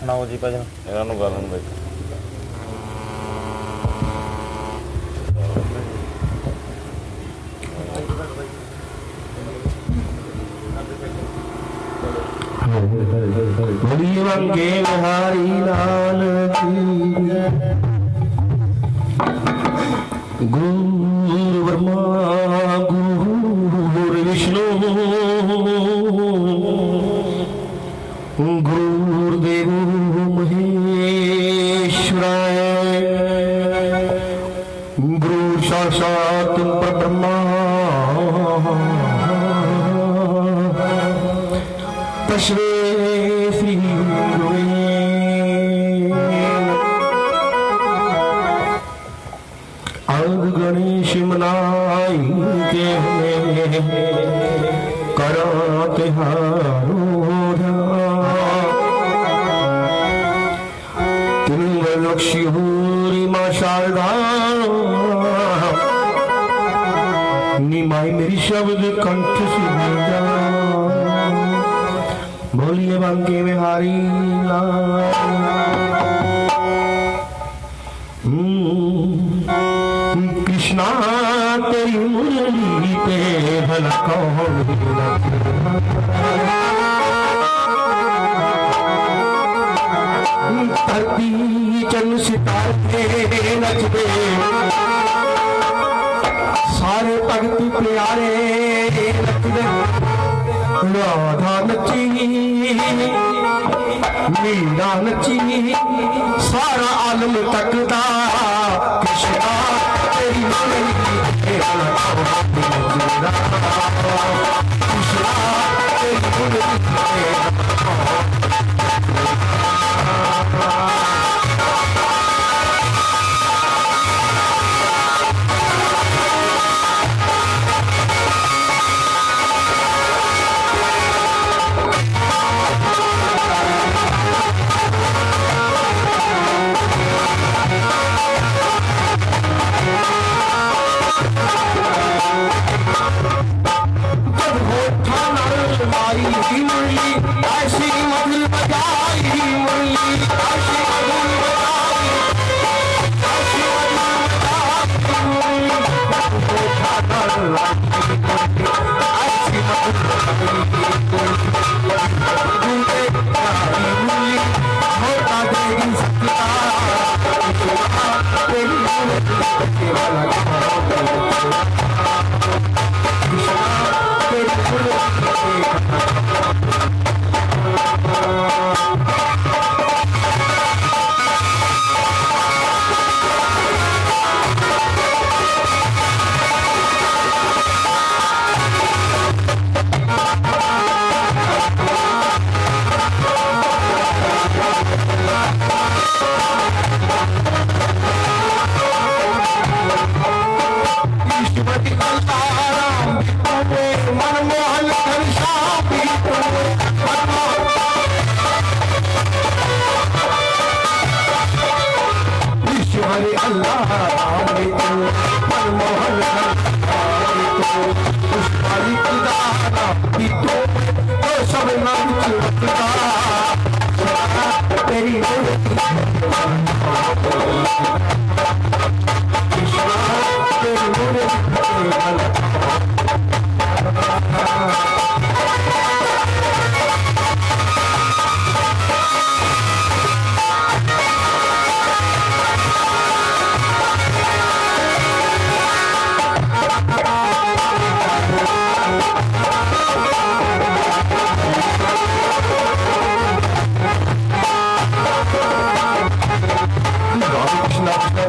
ਸੁਣਾਓ ਜੀ ਭਜਨ ਇਹਨਾਂ ਨੂੰ ਗੱਲ ਨੂੰ ਦੇਖੋ ਬੜੀ ਮੰਗੇ ਬਿਹਾਰੀ ਲਾਲ ਕੀ ਗੁਰੂ ਬ੍ਰਹਮਾ ਗੁਰੂ ਵਿਸ਼ਨੂੰ ਗੁਰੁਦੇਵ ਮਹੇਸ਼ਵਰਾय ਗੁਰੂ ਸਾਖਾਤ ਪਰਬ੍ਰਹਮਾ ਤਸਮੈ ਸ੍ਰੀ ਗੁਰੂ ਅੰਗ ਗਣੇਸ਼ ਮਨਾਈ ਕੇ ਕਰਾ ਤਿਹਾਰੋ लक्ष्यूरी माँ शारदा निमाई मेरी शब्द कंठ से बोलिए बांके बिहारी लाल कृष्णा तेरी मुरली पे भला कौन धरती चंद सितारे नचते सारे भगत प्यारे नचते राधा नची मीरा नची सारा आलम तकदा कृष्णा तेरी मुरली कृष्णा तेरी मुरली I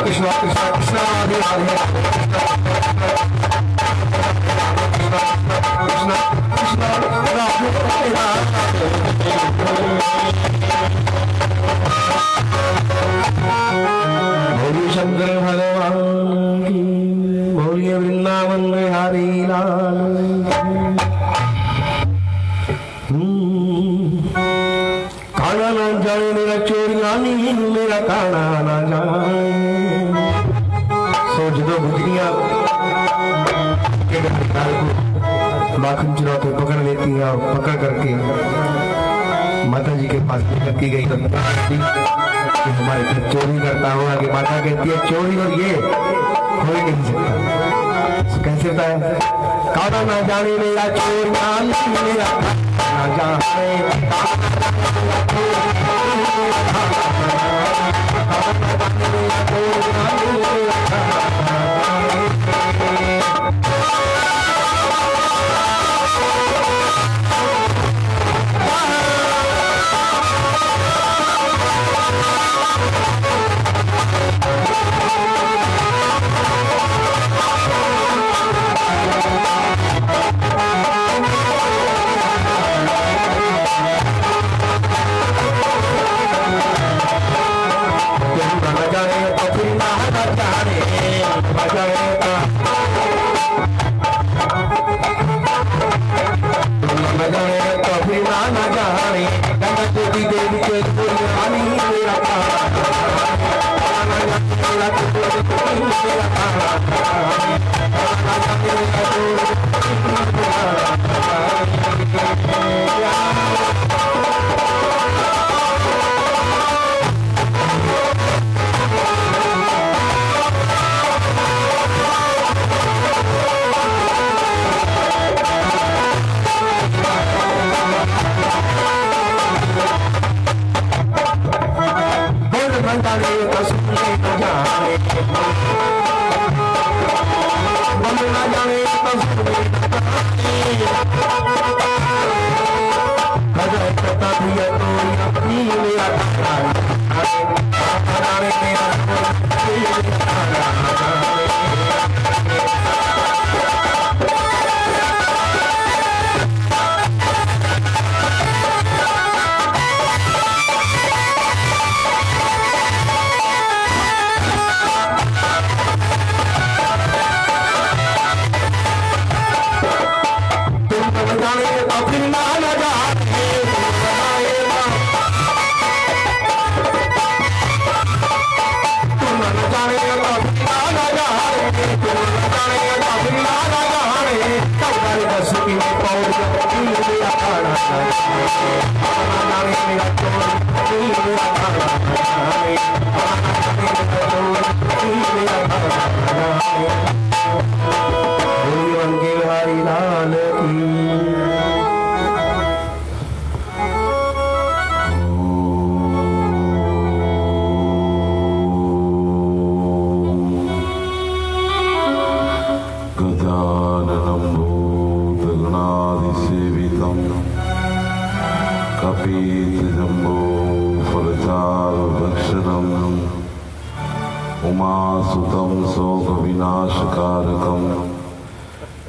Krishna Krishna Krishna Hare Hare Krishna Krishna Radhe Bholi Shankar Bhagavan ki Bholi Vrindavan Bihari Lal काना ना जाने मेरा चोरियानी मेरा काना ना जाने सोच दो बुद्धियां के काल को माखन चुराते पकड़ लेती है और पकड़ करके माता जी के पास रखी गई तो कि हमारे घर चोरी करता हुआ कि माता कहती है चोरी और ये हो ही नहीं सकता। कैसे होता है? काना ना जाने मेरा चोरियानी मेरा ना जाने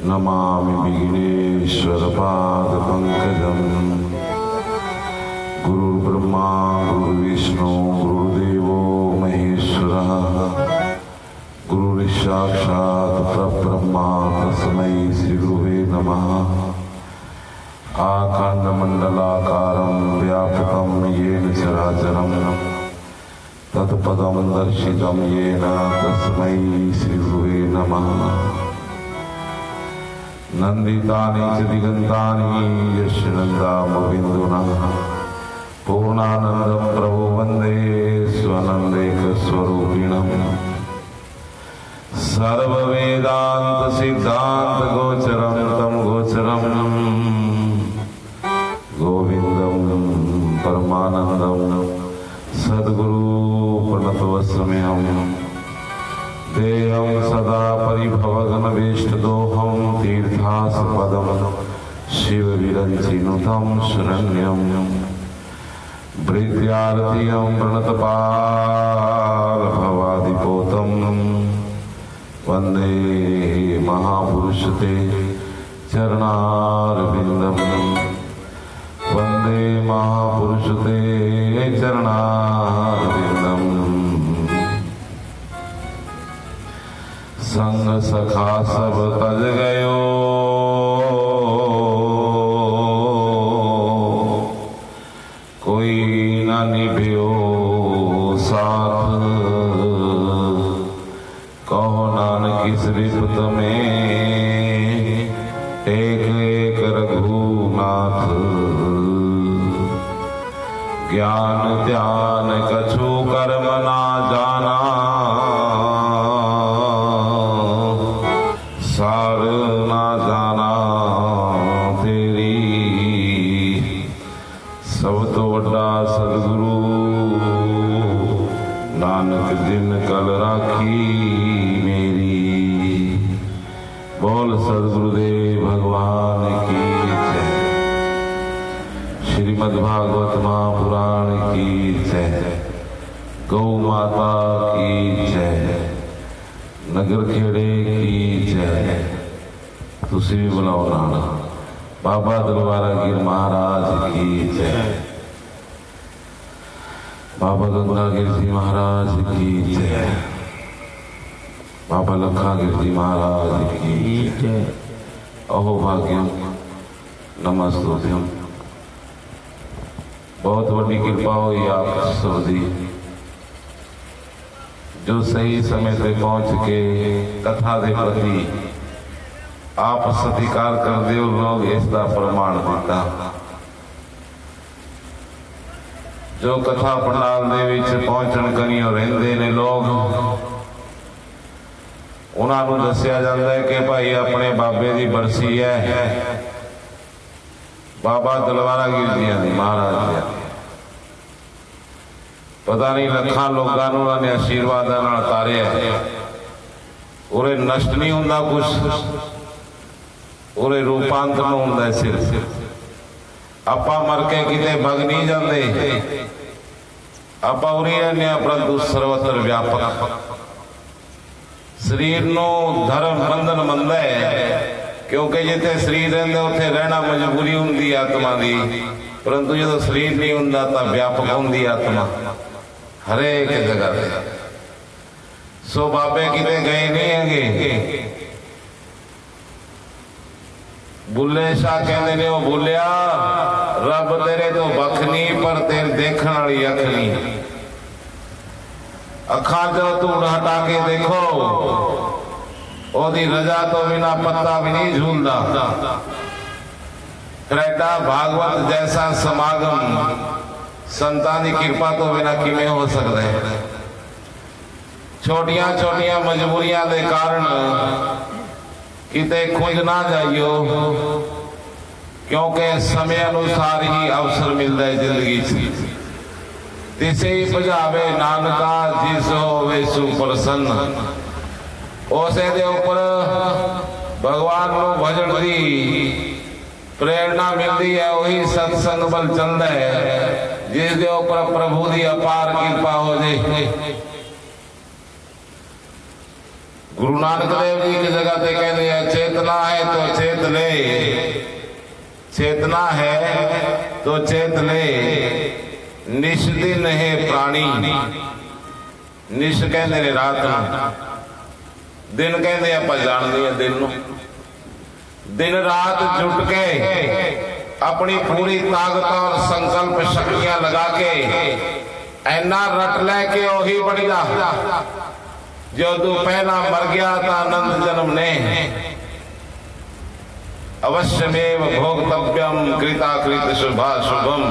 नमामि विघ्नेश्वरपादपङ्कजं गुरुर्ब्रह्मा गुरुर्विष्णु गुरुर्देवो महेश्वरः गुरुर्साक्षात् परब्रह्म तस्मै श्रीगुरुवे नमः। आकाण्डमण्डलाकारं व्यापकं येन चराचरं तत्पदं दर्शितं येन तस्मै श्रीगुरुवे नमः। नन्दितानि च दिगन्तानि यस्य नन्दामबिन्दुना पूर्णानन्दं प्रभो वन्दे स्वानंदेक स्वरूपिणम सर्व वेदांत सिद्धांत गोचरम तम गोचरम गोविंदम परमानंदम सद्गुरु प्रणतवस्म्यहम देहम सदा परिभवगन वेष्टदोहम तीर्थास्पदम शिव विरंचिनुतम शरण्यम वृद्यार्तियम प्रणतपाल भवादिपोतम वंदे महापुरुष ते चरणारविंदम वंदे महापुरुष ते चरणारविंदम संग सखा सब तज गयो कोई ना निभ्यो साथ कहो नानक इस विपत में एक एक रघुनाथ ज्ञान ध्यान कछु कर्म ना जाना सार ना जाना तेरी सब तो वड्डा सदगुरु नानक जिन कल राखी मेरी। बोल सदगुरुदेव भगवान की जय। श्रीमद् भागवत महापुराण की जय। गौ माता की जय। नगर खेड़े की जय। तुसी भी बुलाओ नाना। बाबा दरबारा गिर महाराज की जय। बाबा गंगागिर जी महाराज की जय। बाबा लखागिर जी महाराज की जय। अहो भाग्यम नमस्तुभ्यम। बहुत बड़ी कृपा हुई आप सब दी जो सही समय से पहुंच के कथा के प्रति आप सत्कार कर दे लोग इसका प्रमाण देता। जो कथा पंडाल दे विच पहुंचण करियो रहंदे ने लोग उन्होंने दसिया जाता है कि भाई अपने बाबे की बरसी है बाबा दलवारा गिर जी महाराज जी। पता नहीं लखा लोगों ने आशीर्वाद तारे उरे नष्ट नहीं होंदा कुछ उरे रूपांतर होंदा सिर्फ। आपा मर के किते भग नहीं जाते आपा उरी रहने परंतु सर्वत्र व्यापक शरीर नो धर्म बंधन मंदा है क्योंकि जिथे शरीर रहंदा उथे रहना मजबूरी हुंदी आत्मा दी परंतु जो शरीर नहीं हुंदा तां व्यापक हुंदी आत्मा हरेक जगह पे। सो बाबे किते गए नहीं हैगे। बुले शाह कहते ने वो बुलिया रब तेरे तो बखनी पर तेरे देखने वाली अख नहीं। अखा जो तू हटा के देखो ओदी रजा तो बिना पत्ता भी नहीं झूलता। क्रेटा भागवत जैसा समागम संतान की कृपा तो बिना किमें हो सकता है। छोटिया छोटिया मजबूरियां के कारण किते खुद ना जाइयो क्योंकि समय अनुसार ही अवसर मिलता है जिंदगी से। तिसे ही भजावे नानका जिस होवे सुप्रसन्न। उसे दे ऊपर भगवान को भजन की प्रेरणा मिलती है वही सत्संग बल चलता है जिस दे ऊपर प्रभु की अपार कृपा हो जाए। गुरु नानक देव जी की जगह पे कहते हैं चेतना है तो चेत ले। चेतना है तो चेत ले। निश दिन है प्राणी। निश कहते ने रात न दिन कहते आप जानते हैं दिन दिन रात जुट के अपनी पूरी ताकत और संकल्प शक्तियां लगा के ऐना रट लैके ओही बढ़िया जो तू पहला मर गया था अनंत जन्म ने अवश्यमेव भोक्तव्यम कृताकृत शुभाशुभम।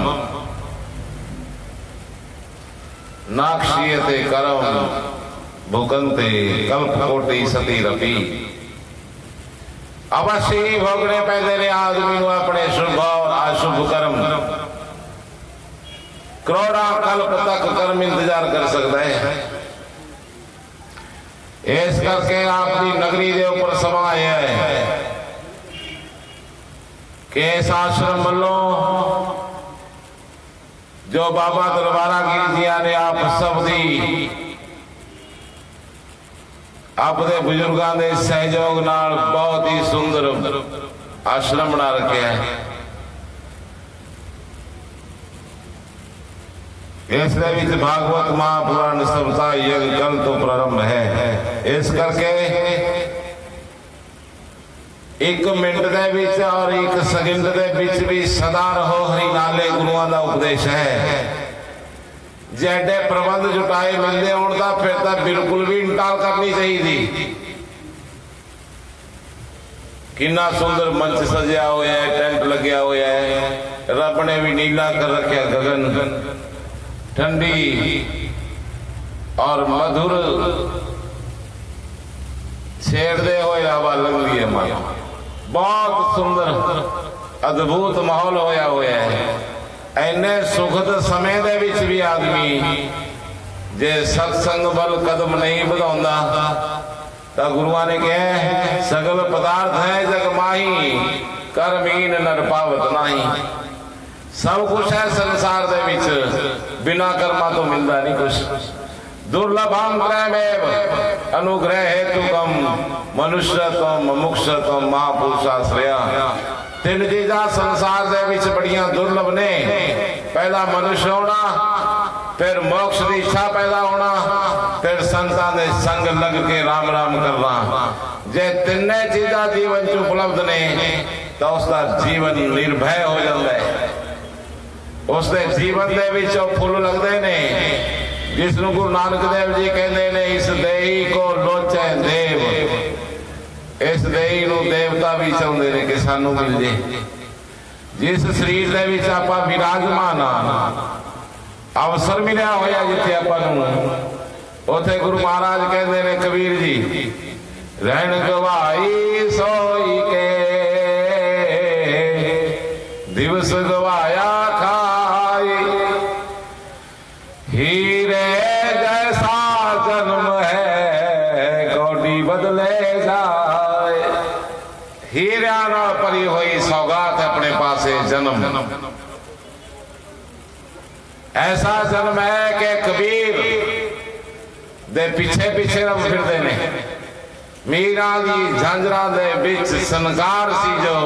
नाक्षीयते करम भुगंते कल्प कोटि सती रपी। अवश्य ही भोगने पैदे ने आदमी को अपने शुभ और अशुभ कर्म करोड़ा कल्प तक कर्म इंतजार कर सकता है। इस करके आपकी नगरी के ऊपर समाए है कि इस आश्रम वालों जो बाबा दरबारा गिर जिया ने आप सब दी अपने बुजुर्गों के सहयोग नाल बहुत ही सुंदर आश्रम बना रखे है। इस भागवत महापुराण सप्ताह यज्ञ कल तो प्रारंभ है। इस करके एक मिनट दे विच और एक सेकंड दे विच भी सदा रहो हरि नाले गुरुआं दा उपदेश है। जेडे प्रबंध जुटाए मिलते होने का फिर तो बिल्कुल भी इंटाल करनी चाहिए। कितना सुंदर मंच सजा हुआ है, टेंट लग्या हुआ है, रब ने भी नीला कर रखा गगन, ठंडी और मधुर छेड़ते हुए हवा लगती है। मन बहुत सुंदर अद्भुत माहौल होया हुआ है। इन्ने सुखद समय दे विच भी आदमी जे सत्संग बल कदम नहीं बढ़ाता तो गुरुआ ने कहा सगल पदार्थ है जग माही कर मीन नर पावत नाही। सब कुछ है संसार दे विच बिना कर्मा तो मिलता नहीं कुछ। दुर्लभम ग्रहमेव अनुग्रह हेतु कम मनुष्य तो मुमुक्ष तो महापुरुषाश्रया। तीन चीजा संसार दे विच बड़िया दुर्लभ ने। पहला मनुष्य होना, फिर मोक्ष की इच्छा पैदा होना, फिर संतां दे संग लग के राम राम करना। जे तिने चीजा जीवन च उपलब्ध ने तो उसका जीवन निर्भय हो जाता है। उसके जीवन दे विच फुल लगते ने जिसनू गुरु नानक देव जी कहते ने इस देही को लोचे देव। इस देही नू देवता भी चाहते हैं कि सानू मिल जाए। जिस शरीर दे विच आपां विराजमान अवसर मिलिया होया जिथे आपां नू उथे गुरु महाराज कहते ने कबीर जी रहन गवाई सोई के दिवस गवाया खाई। हीरे जैसा जन्म है कौड़ी बदले जाए। हीरा नाल भरी हुई सौगात अपने पास जन्म। ऐसा जन्म है कि कबीर दे पीछे पीछे रब फिरदे ने। मीरा दी झांझरा दे विच संगार सी जो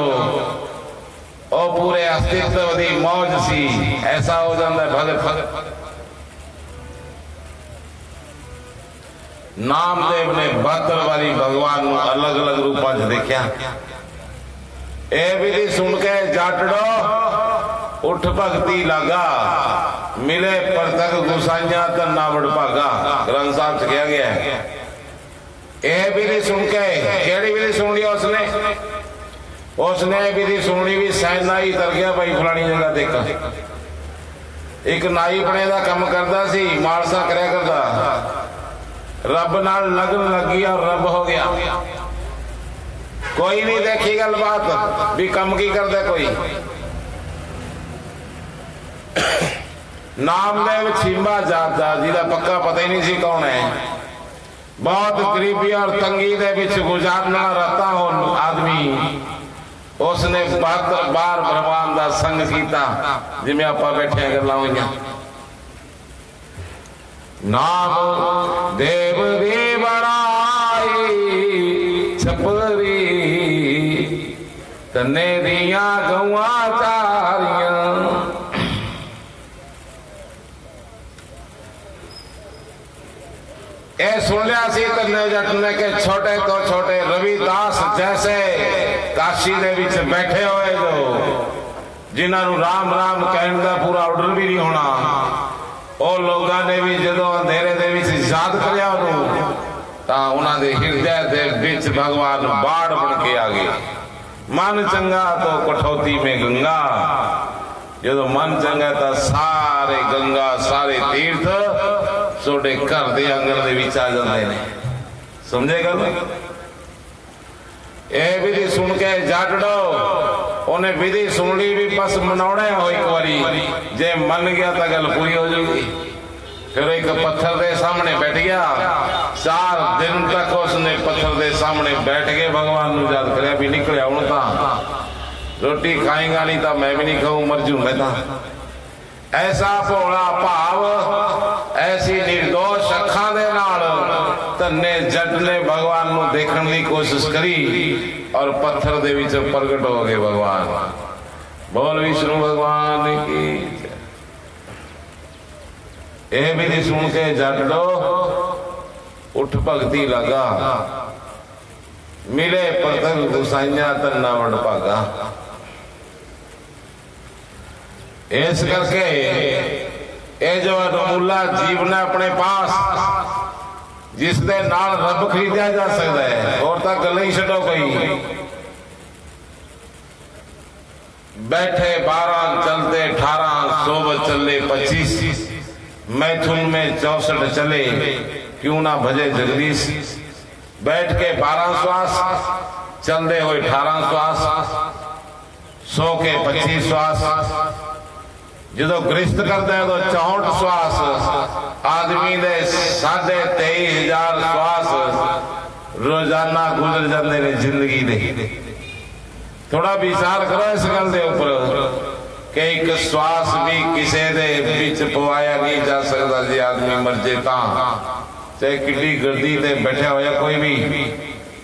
ओ पूरे अस्तित्व दी मौज सी। ऐसा हो जाता है भले भले। नामदेव ने बहत्तर वाली भगवान नू अलग अलग रूपों च देखा। ए विधि सुन के जाटड़ो उठ भगती लागा मिले परतक गुसाइया तो नावड़ भागा। ग्रंथ साहब च कहा गया है। ए विधि सुन के केड़ी विधि सुन ली उसने विधि सुननी भी सैन नाई तर गया भाई फलानी जगह देखा। एक नाई बने का काम करता सी मालसा करया करता रब नाल लगन लगी और रब हो गया। कोई नहीं देखी गल बात भी कम की करता कोई। नामदेव छिंबा जाता जिहदा पक्का पता ही नहीं सी कौन है। बहुत गरीबी और तंगी दे विच गुजारना रहता हो आदमी उसने 72 बार भगवान का संग किया जिमें आप बैठे गल्लां होईयां। नाम देव दी बड़ाई छपरी तने दियां गौआं चारियां। ए सुन लिया सी तन्ने जट ने के छोटे तो छोटे रविदास जैसे काशी दे विच बैठे हुए जो जिन्होंने राम राम कहने का पूरा ऑर्डर भी नहीं होना। और लोगों ने भी जो अंधेरे दे विच याद करया उन्होंने हृदय दे विच भगवान बाढ़ बन के आ गए। मन चंगा तो कठौती में गंगा। जो मन चंगा तो सारे गंगा सारे तीर्थ ਤੁਹਾਡੇ ਘਰ ਦੇ ਆਂਗਣ ਦੇ ਵਿੱਚ ਆ ਜਾਂਦੇ ਨੇ। ਸਮਝੇ ਗੱਲ? ਇਹ ਵਿਧੀ ਸੁਣ ਕੇ ਜੱਟੜੋ ਉਹਨੇ ਵਿਧੀ ਸੁਣ ਲਈ ਵੀ ਬਸ ਮਨਾਉਣਾ ਹੋ ਇੱਕ ਵਾਰੀ, ਜੇ ਮੰਨ ਗਿਆ ਤਾਂ ਗੱਲ ਪੂਰੀ ਹੋ ਜਾਊਗੀ। फिर एक पत्थर के सामने बैठ गया। 4 दिन तक उसने पत्थर के सामने बैठ के भगवान को याद कर भी निकलिया हूं तो रोटी खाएगा नहीं तो मैं भी नहीं खाऊं, मर जू मैं। ऐसा भोला भाव ऐसी निर्दोष अखा दे नाल तन्ने जट ने भगवान को देखने की कोशिश करी और पत्थर दे विच प्रगट हो गए भगवान। बोल विष्णु भगवान की। यह विधि सुन के जटड़ो उठ भगती लगा, मिले पतंग गुसाइया तन्ना वड भागा। इस करके ये जो अनमूला जीवन है अपने पास, जिस दे नाल रब खरीदा जा सकता है, और तक गल ही छो कोई। बैठे 12 चलते 18 सोबत चले 25, मैथुन में 64 चले क्यों ना भजे जगदीश। बैठ के 12 श्वास, चलते हुए 18 श्वास, सो के 25 श्वास, जो गृहस्थ करते हैं तो 64 श्वास, आदमी दे 23,500 श्वास रोजाना गुजर जाते ने जिंदगी दे। थोड़ा विचार करो इस गल के उपर कि एक श्वास भी किसी दे बीच पवाया नहीं जा सकता। जी आदमी मर जे चाहे किड्डी गर्दी ते बैठा होया कोई भी,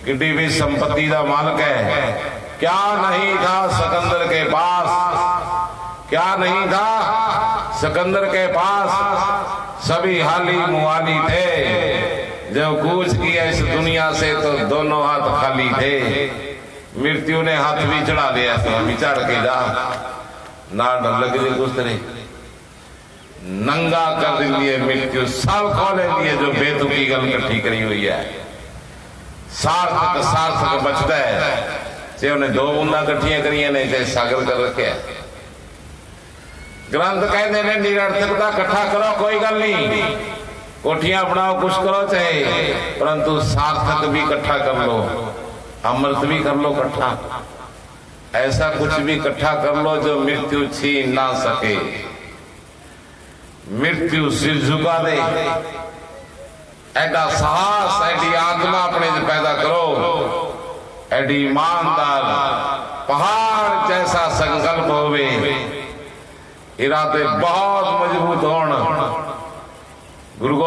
किड्डी भी संपत्ति का मालक है, क्या नहीं था सिकंदर के पास, क्या नहीं था सिकंदर के पास। सभी हाली मुहाली थे, जब कूच किया इस दुनिया से तो दोनों हाथ खाली थे। मृत्यु ने हाथ भी चढ़ा लिया, भी चढ़ के जा ना डर लग जाए कुछ तरह नंगा कर दिए मृत्यु सब खोले दिए जो बेतुकी गल इकट्ठी करी हुई है। सार्थक सार्थक बचता है, चाहे उन्हें 2 बूंदा इकट्ठियां करिए ने चाहे सागर कर रखे। ग्रंथ कहते हैं निरर्थकता इकट्ठा करो कोई गल नहीं, कोठियां बनाओ कुछ करो चाहे, परंतु सार्थक भी इकट्ठा कर लो, अमृत भी कर लो इकट्ठा। ऐसा कुछ भी इकट्ठा कर लो जो मृत्यु छीन ना सके। मृत्यु सिर झुका दे, ऐसा साहस ऐसी आत्मा अपने से पैदा करो, ऐसी ईमानदार पहाड़ जैसा संकल्प होवे, इरादे बहुत मजबूत होन। गुरु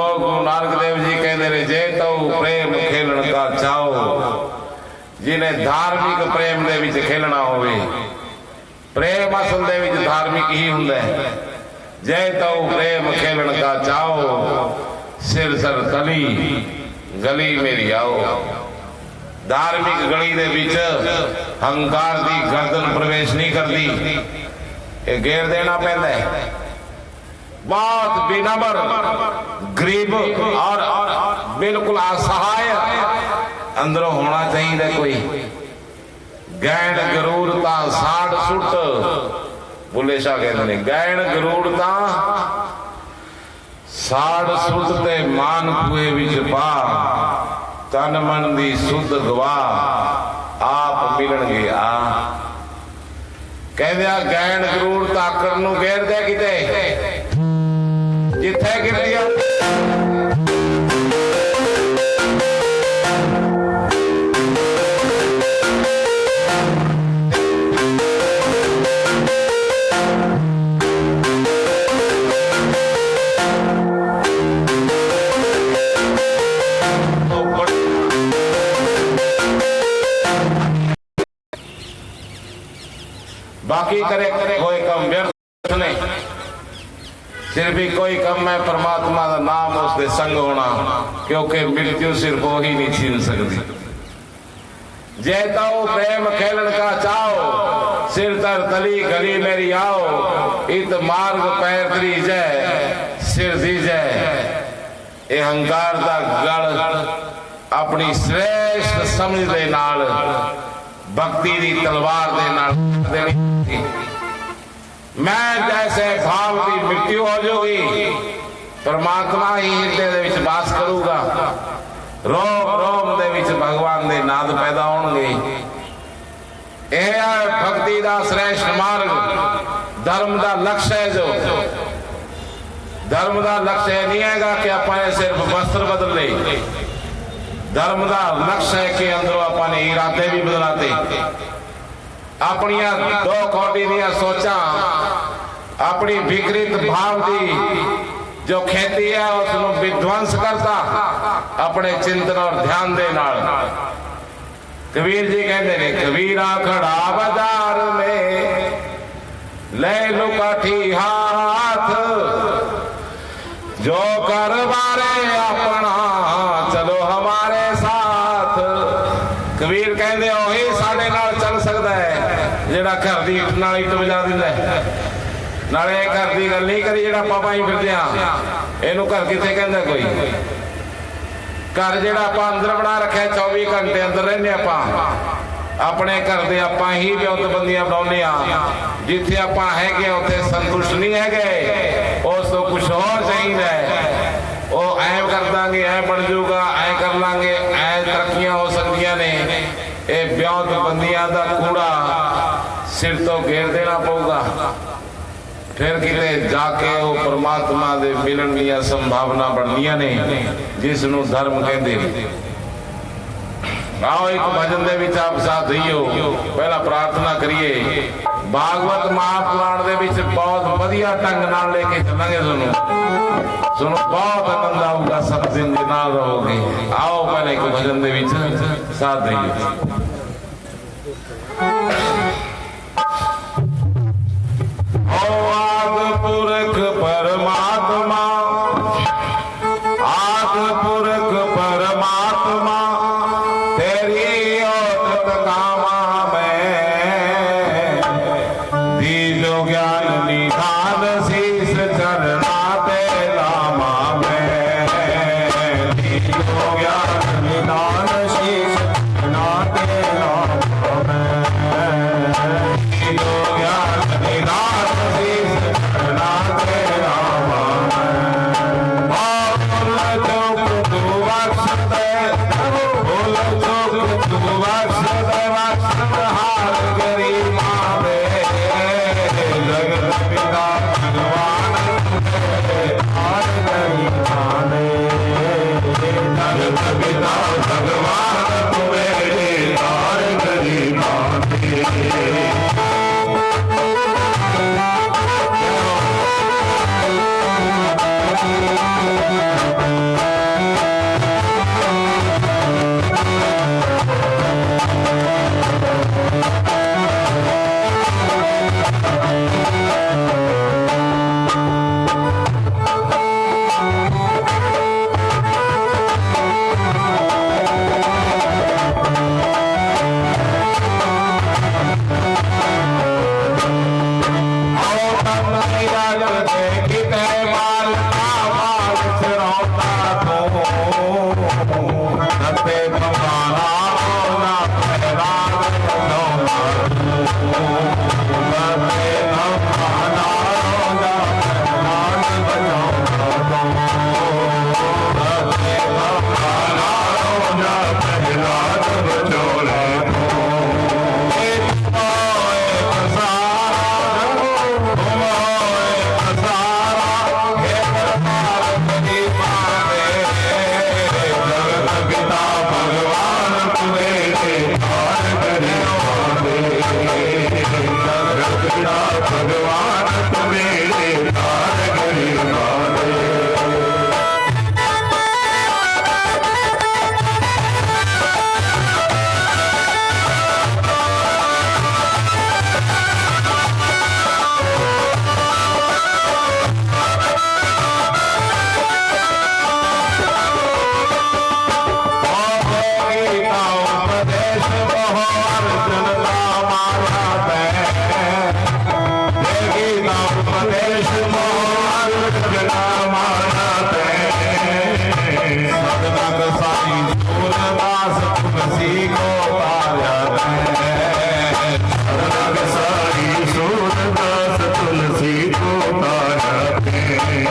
नानक देव जी कहते रहे जे तो प्रेम खेलन का चाहो, जिन्हें धार्मिक प्रेम दे विच खेलना होवे। प्रेम असल दे विच धार्मिक ही हुंदा है। जय तो प्रेम खेलन का चाहो, सिर सर तली गली मेरी आओ। धार्मिक गली दे विच हंकार दी गर्दन प्रवेश नहीं करती, ये घेर देना पैंदा है। बहुत विनम्र गरीब और बिल्कुल असहाय अंदरों होना चाहिए कोई। गैण गरूरता साड़ सुट, बुले शाह कहते हैं गैण गरूरता साड़ सुट ते मान कुए विच पा, तन मन दी सुध गवा आप मिलणगे आ। कहंदे गैण गरूरता आकर नूं घेर दे किते जिथे गिर दिया। बाकी करे करे कोई कम व्यर्थ नहीं, सिर्फ ही कोई कम है परमात्मा का नाम उसके संग होना, क्योंकि मृत्यु सिर्फ वो ही नहीं छीन सकती। जैताओ प्रेम खेलन का चाओ, सिर तर तली गली मेरी आओ। इत मार्ग पैर तरी जय सिर दी जय। ये हंकार दा गल अपनी श्रेष्ठ समझ दे नाल, भक्ति दी तलवार दे नाल देनी। मैं जैसे भाव की मृत्यु हो जाएगी, परमात्मा ही हिरदे दे विच वास करूगा। रोम रोम दे विच भगवान दे नाद पैदा होणगे। यह है भक्ति का श्रेष्ठ मार्ग। धर्म का लक्ष्य है जो धर्म का लक्ष्य नहीं है कि आप सिर्फ वस्त्र बदल ले। धर्म का लक्ष्य है कि अंदरों अपने इरादे भी बदलाते, अपनी दो कोटि दियां सोचा, अपनी विकृत भाव की जो खेती है उसको विध्वंस करता अपने चिंतन और ध्यान दे नाल। कबीर जी कहते ने कबीरा खड़ा बाजार में ले लो काठी हाथ, जो कर बारे अपना चलो हमारे साथ। कबीर कहते ओही साडे नाल चल सकता है जेड़ा घर दी इट नाल इट वजा दिंदा है, नाले घर दी गल नहीं करी जेड़ा पापा ही फिरदे आ। इहनूं घर किथे कहंदा कोई? घर जेड़ा आपां अंदर बना रखा 24 घंटे अंदर रहने आपां अपने घर दे आपां ही ब्योतबंदियां बनाउने आ। जिथे आपां हैगे उत्थे संतुष्ट नहीं हैगे, उस तो कुछ होर चाहिदा है। वो ऐ कर दांगे, ऐ बन जाऊगा, ऐ कर लांगे, ऐ तरक्कियां हो सकदियां ने। ये ब्योतबंदियां दा कूड़ा सिर तो घेर देना पऊगा, फिर किते जाके वो परमात्मा दे मिलन दी संभावना बननियां ने, जिसनों धर्म कहते हैं। आओ एक भजन दे विच आप साथ दईओ, पहला प्रार्थना करिए। भागवत महापुराण दे विच बहुत वधिया ढंग नाल लेके चलांगे। सुनो बहुत आनंद आऊगा, सब दिन नाल रहोगे। आओ पहले एक भजन दे विच साथ दईओ। आदि पुरख परमात्मा, आदि पुरख परमात्मा, तेरी औरत कामा में दीजो ज्ञान निधान शीस चरना ते लामा में। दीजो ज्ञान निधान शीस चरना ते लामा में। दीजो ज्ञान निधान शीस चरना ते लामा में।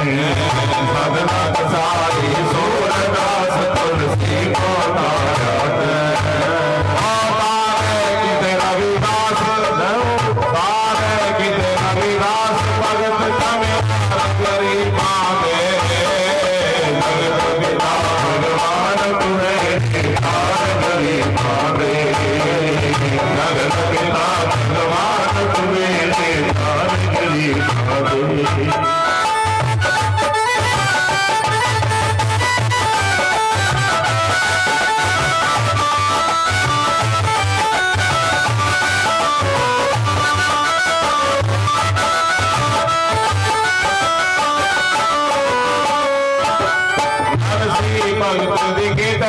सदनक सारी सूरदास तुलसी को तारत तारे किते रविदास तारे किते रविदास भगत तमे करी पावे जगत पिता भगवान तुम्हें तार करी पावे जगत पिता भगवान तुम्हें तार करी पावे। भगत दिखित नरसी भगत दिखित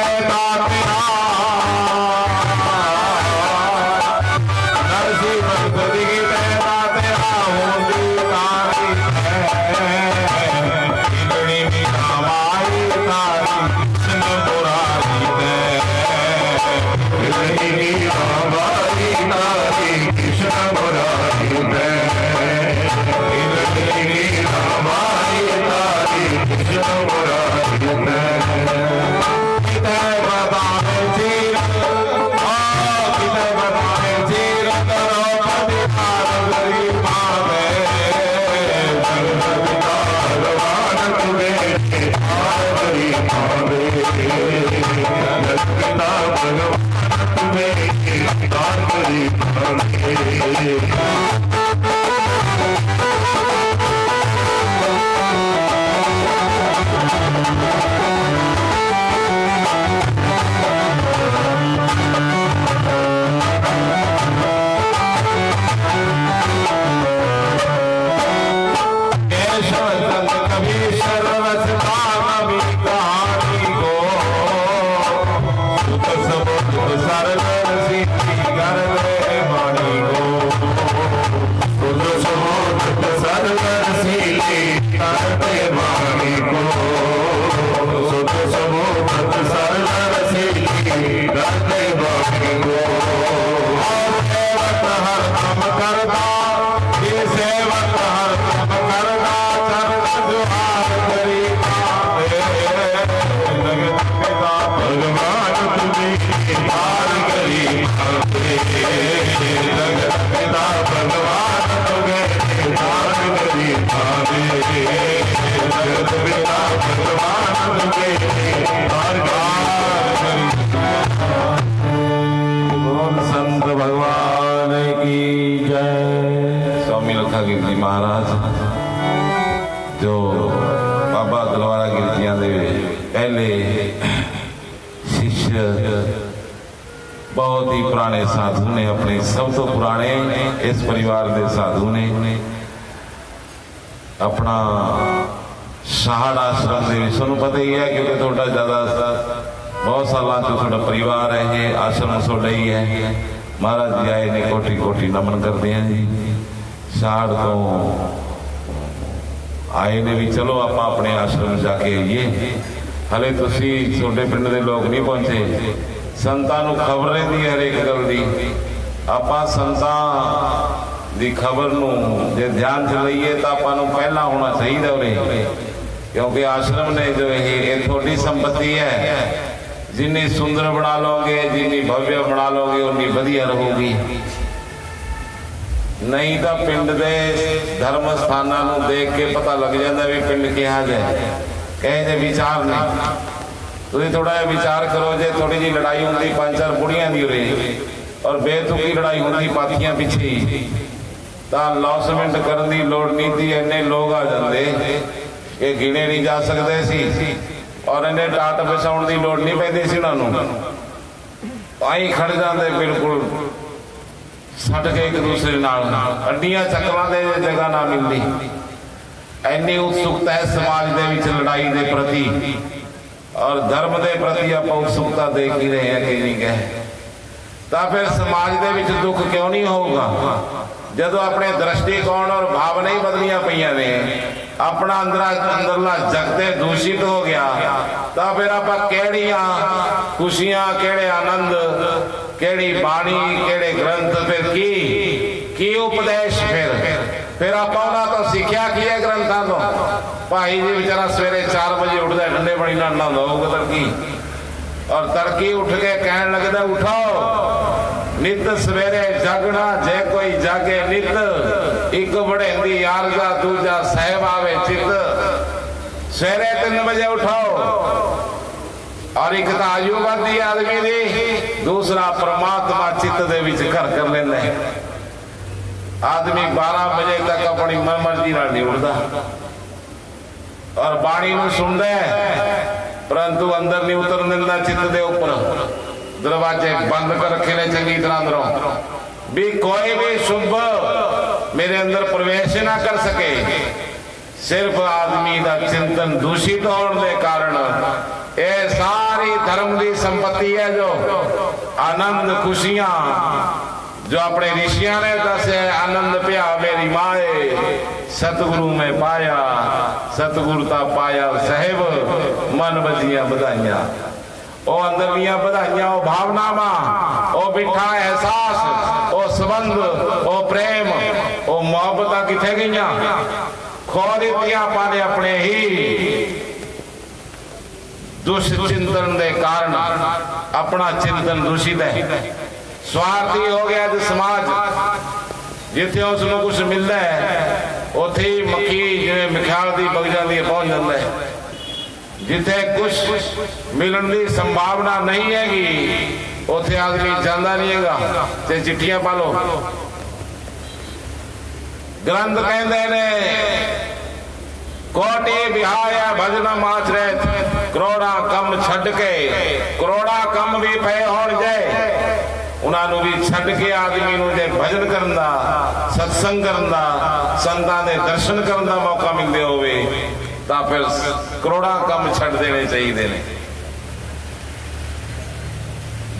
माई तारी कृष्ण मुरारी कृष्ण मुरारी कृष्ण मुरारी संत भगवान की जय। स्वामी लखागिर जी महाराज जो बाबा तलवारा गिर जियां दे पहले शिष्य बहुत ही पुराने साधु ने, अपने सब तो पुराने इस परिवार के साधु ने अपना शाहड़ आश्रम के तुहानू पता ही है क्योंकि थोड़ा ज़्यादा बहुत सालों से थोड़ा परिवार है, ये आश्रम थोड़ा ही है। महाराज जी आए ने कोटि कोटि नमन करते हैं जी। शाहड़ तो आए ने भी चलो आप अपने आश्रम जाके आइए, हले तुसी छोटे पिंड के लोग नहीं पहुंचे। संतां नूं खबर रहती है हर एक गल दी, आपां संतां दी खबर नूं जे ध्यान च लईए तो आपां नूं पहला होना चाहिए उरे, क्योंकि आश्रम ने जो ये थोड़ी संपत्ति है। जिन्नी सुंदर बना लोगे, जिन्नी भव्य बना लोगे, उन्नी वधिया रहोगी। नहीं तो पिंड दे धर्म स्थानां नूं देख के पता लग जाता भी पिंड किहा जाए, कहे जे विचार नहीं। तुसीं थोड़ा जिहा विचार करो, जे थोड़ी जी लड़ाई होंदी 5-4 बुढ़ियां दी उरे और बेतुकी लड़ाई होंदी पाथियां पिछे तां लॉसमेंट करन दी लोड़ नहीं थी। इन्ने लोग आ जाते कि गिने नहीं जा सकते सी और इन्हें टाट बचाने की लोड़ नहीं पैंदी सी। उन्होंने आई खड़ जाते बिल्कुल सट के एक दूसरे नाल, अड्डियां चक्रां दे जगह ना मिलती। इन्नी उत्सुकता है समाज दे विच लड़ाई के प्रति और धर्म के प्रति आप उत्सुकता देख ही रहे हैं कि नहीं कहे तो फिर समाज के विच दुख क्यों नहीं होगा जदों अपने दृष्टिकोण और भावना ही बदलियां पईयां ने, अपना अंदरला जगते दूषित हो गया तो फिर आप केड़ियां खुशियां, केड़े आनंद, केड़ी बाणी, केड़े ग्रंथ, फिर की उपदेश, फिर आप तो सीखिया की है ग्रंथों तो भाई जी बेचारा सवेरे 4 बजे उठता है, ठंडे पानी नाल नहांदा होगा तड़की, और तड़की उठ के कहन लगता उठो नित सवेरे जागना, जे कोई जागे नित, एक बढ़ेंदी आरजा दूजा सहब आवे चित। सवेरे 3 बजे उठो, और एक तो आयु बढ़ती आदमी दी, दूसरा परमात्मा चित्त दे विच घर कर लेंदा है। आदमी 12 बजे तक अपनी मन मर्जी नाल नहीं उठदा, और बाणी नूं सुनदा है, परंतु अंदर नहीं उतर दिंदा चित्त दे उपर। दरवाजे बंद कर रखे ने चंगी तरह अंदरों, भी कोई भी शुभ मेरे अंदर प्रवेश ना कर सके। सिर्फ आदमी का चिंतन दूषित होने के कारण ये सारी धर्म की संपत्ति है, जो आनंद खुशियां जो अपने ऋषिया ने दसे, आनंद पिया मेरी माए सतगुरु में पाया, सतगुरुता पाया साहिब मन बजिया बधाइया। ओ अंदर दियां बधाइयां, ओ भावनावा, ओ बिठा एहसास, ओ संबंध, ओ प्रेम, ओ मोहब्बत किथे गईयां? खो दित्तियां पाने अपने ही दुष्चिंतन के कारण। अपना चिंतन दूषित है, स्वार्थी हो गया जो समाज। जिथे उसको कुछ मिलता है उथे मक्खी जिवें मिखाल दी बग जाती है पहुंच जाता है। जिथे कुछ मिलने की संभावना नहीं हैगी उथे आदमी जाता नहीं हैगा, ते चिट्ठियां पा लो। ग्रंथ कहते ने कोटि बिहाया भजन माचरे, करोड़ा कम छड़ के, करोड़ा कम भी पे होण जाए उन्होंने भी छड़ के आदमी नूं जे भजन करन दा, सत्संग करन दा, संतां दे दर्शन करन दा मौका मिलदे होवे तां फिर करोड़ा कम छड़ देने चाहिए ने।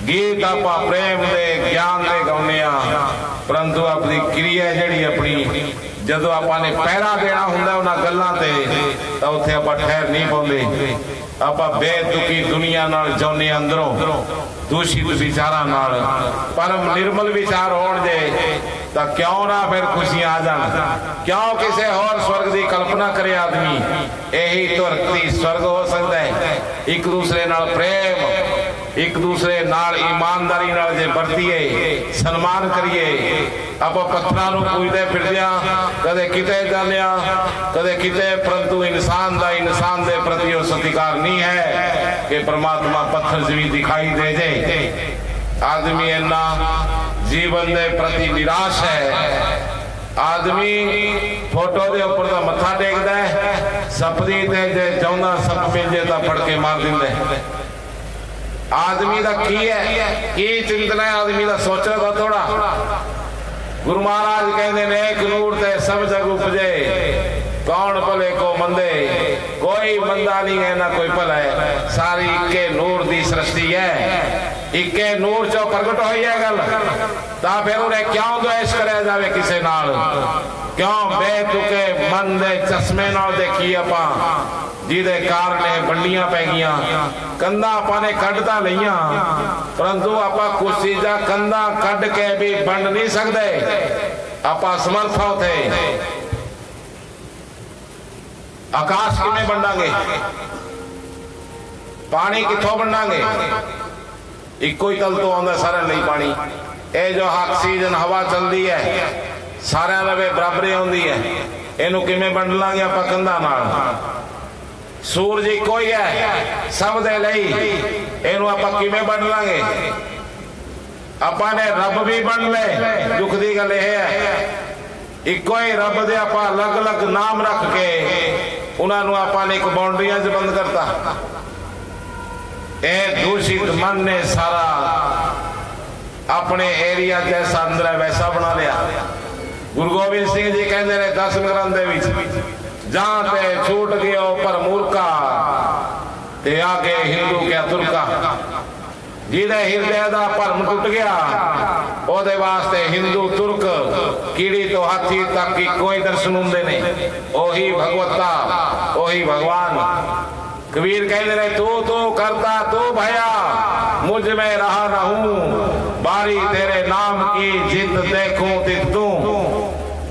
गीत आपां प्रेम दे ज्ञान दे गाउने आ, परंतु अपनी क्रिया जिहड़ी अपनी जदों आपां ने पहरा देना हुंदा उन्हां गल्लां ते तां उत्थे आपां ठहर नहीं पाउंदे। आपां बेतुकी दुनिया नाल जाउने अंदरों दूषित विचारां नाल। परम निर्मल विचार होण जे तां क्यों ना फिर खुशियां आ जाण, क्यों किसी होर स्वर्ग की कल्पना करे आदमी। यही धरती स्वर्ग हो सकता है। एक दूसरे नाल प्रेम, एक दूसरे नाल ईमानदारी नाल जे बरतीए, सन्मान करिए। आप पत्थरां नूं पूजदे फिरदियां, कदे किते जांदियां कदे किते, परंतु इंसान दा इंसान दे प्रति वो सत्कार नहीं है कि परमात्मा पत्थर च भी दिखाई दे जाए। आदमी इन्ना जीवन दे प्रति निराश है। आदमी फोटो दे ऊपर दा मत्था टेकदा है, सपदी ते जे चाहुंदा सप मिल जे तां फड़ के मार दिंदा है। आदमी दा की है, की चिंतना है आदमी दा, सोचे तो थोड़ा। गुरु महाराज कहते ने एक नूर ते सब जग उपजे, कौन भले को मंदे, कोई मंदा नहीं है ना कोई भला है। सारी इक्के नूर दी सृष्टि है, इक्के नूर चो प्रगट होई है गल। तां फिर उन्हें क्यों द्वेष करया जावे किसे नाल? क्यों बेतुके मन दे चश्मे नाल देखी आपां, जिहदे कारण बंडियां पै गईयां। कंधा आपां ने कढ़ता लईयां, परंतु आपां कुछ चीज़ां कंधा कढ़ के भी बंड नहीं सकते। आपां समर्थ होते आकाश किवें बंडांगे, पानी कित्थों बंडांगे? इक्को ही तल तो आउंदा सारे लई पानी। ये जो ऑक्सीजन हवा चलती है सारे लवे बराबरी आउंदी है, इनू किवें बंड लांगे आपां कंधा नाल? सूरज इक्को ही है सब दे लई, इनू आपां किवें बंड लांगे? आपां ने रब भी बंड ले। दुख दी गल यह है इको ही रब दे आपां अलग अलग नाम रख के उन्होंने आपां ने एक बाउंड्रियां च बंद करता। ए दूषित मन ने सारा अपने एरिया जैसा अंदर है वैसा बना लिया। गुरु गोबिंद सिंह जी कहते हैं 10 ग्रंथ दे विच, जहां ते छूट गयो पर मूर्खा ते आगे हिंदू क्या तुर्का। जिहदे हिरदे दा भरम टुट गया ओदे वास्ते हिंदू तुर्क कीड़ी तो हाथी तक की कोई दर्शन हुंदे ने। ओही भगवता ओही भगवान। कबीर कहते रहे तू तू करता तू भया, मुझ में रहा न हूं, बारी तेरे नाम की जित देखूं तित तू।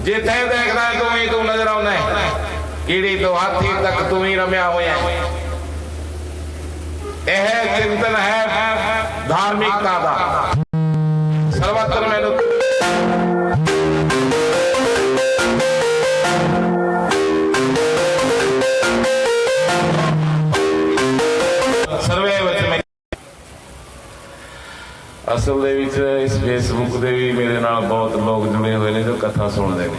जिथे देखना है तू ही तू नजर आना है। ਕੀੜੀ ਤੋਂ ਹਾਥੀ ਤੱਕ ਤੂੰ ਹੀ ਰਮਿਆ ਹੋਇਆ। ਇਹ ਚਿੰਤਨ ਹੈ ਧਾਰਮਿਕਤਾ ਦਾ। ਸਰਵਤਰ ਮੈਨੂੰ ਸਰਵੇ ਵਿੱਚ ਮੈਂ ਅਸਲ ਦੇ ਵਿੱਚ ਇਸ ਫੇਸਬੁੱਕ ਦੇ ਵੀ ਮੇਰੇ ਨਾਲ ਬਹੁਤ ਲੋਕ ਜੁੜੇ ਹੋਏ ਨੇ ਜੋ ਕਥਾ ਸੁਣਦੇ ਨੇ।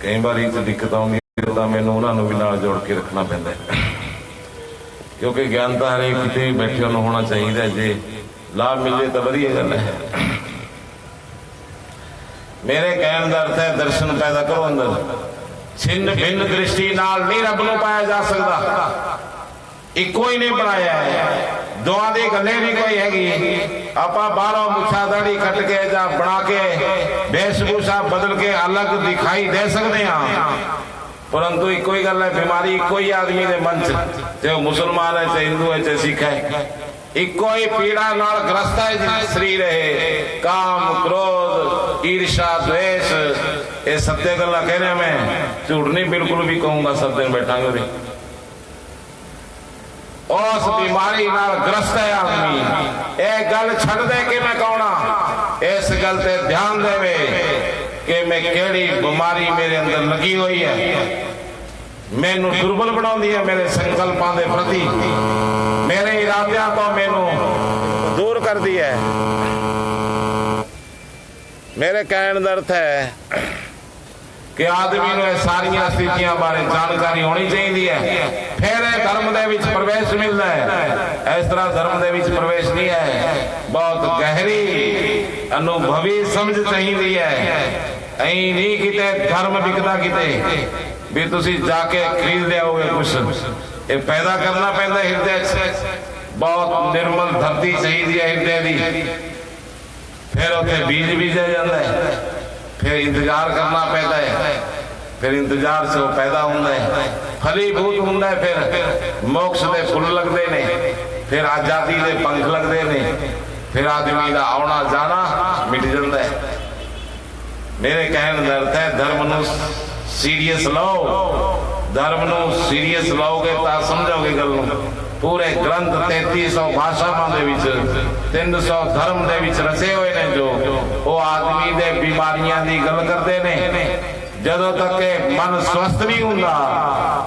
ਕਈ ਵਾਰੀ ਇਹ ਦਿੱਕਤ ਆਉਂਦੀ ਹੈ ਤਾਂ ਮੈਨੂੰ ਉਹਨਾਂ ਨੂੰ ਵੀ ਨਾਲ ਜੋੜ ਕੇ ਰੱਖਣਾ ਪੈਂਦਾ ਹੈ, ਕਿਉਂਕਿ ਗਿਆਨ ਤਾਂ ਹਰੇਕ ਕਿਤੇ ਵੀ ਬੈਠੇ ਨੂੰ ਹੋਣਾ ਚਾਹੀਦਾ। ਜੇ ਲਾਭ ਮਿਲੇ ਤਾਂ ਵਧੀਆ ਗੱਲ ਹੈ। ਮੇਰੇ ਕਹਿਣ ਦਾ ਅਰਥ ਹੈ ਦਰਸ਼ਨ ਪੈਦਾ ਕਰੋ ਅੰਦਰ। ਛਿੰਨ ਭਿੰਨ ਦ੍ਰਿਸ਼ਟੀ ਨਾਲ ਨਹੀਂ ਰੱਬ ਨੂੰ ਪਾਇਆ ਜਾ ਸਕਦਾ। ਇੱਕੋ ਹੀ ਨਹੀਂ ਬਣਾਇਆ ਹੈ। ਦੋਆਂ ਦੀ ਗੱਲੇ ਨਹੀਂ ਕੋਈ ਹੈਗੀ। ਆਪਾਂ ਬਾਹਰੋਂ ਮੁੱਛਾਂ ਦਾੜੀ ਕੱਟ ਕੇ ਜਾਂ ਬਣਾ ਕੇ वेशभूषा बदल के अलग दिखाई दे सकते हैं, परंतु इको ही गल है बीमारी इको ही आदमी के मन च, चाहे मुसलमान है चाहे हिंदू है चाहे सिख है, इको ही पीड़ा नाल ग्रस्त है शरीर है। काम क्रोध ईर्षा द्वेष ये सत्य गल्लां कह रहे। मैं झूठ नहीं बिल्कुल भी कहूंगा। सत्य में बैठा करें उस बीमारी नाल ग्रस्त है आदमी। ये गल छड़ दे के मैं कहना, इस गल ते ध्यान देवे कि मैं केड़ी बीमारी मेरे अंदर लगी हुई है, मैनू दुर्बल बनाउंदी है मेरे संकल्पां दे प्रति, मेरे इरादियां तो मैनू दूर कर दी है। मेरे कहने का अर्थ है कि आदमी ने सारिया स्थितियां बारे जानकारी होनी चाहिए, फिर धर्म दे विच प्रवेश मिलता है। इस तरह धर्म दे विच प्रवेश नहीं है, बहुत गहरी अनुभवी समझ चाहिए है। ऐ नहीं किते धर्म बिकता किते भी तुसी जाके खरीद लियाओगे कुछ, ये पैदा करना पैंदा हृदय। बहुत निर्मल धरती चाहिए हृदय दी, फिर उत्थे बीज बीजा जाता है, फिर इंतजार करना पैदा है, फिर इंतजार से वो पैदा होता है, फलीभूत होता है, फिर मोक्ष के फुल लगते ने, फिर आजादी के पंख लगते ने, फिर आदमी का आना जाना मिट जाता है। मेरे कहने का अर्थ है धर्म नू सीरियस लो, धर्म नू सीरियस लोगे तो समझोगे गल नू। पूरे ग्रंथ 3300 भाषावां दे विच 300 धर्म दे विच रचे हुए ने, जो वो आदमी दे बीमारियां दी गल करते ने। जदों तक के मन स्वस्थ नहीं हुंदा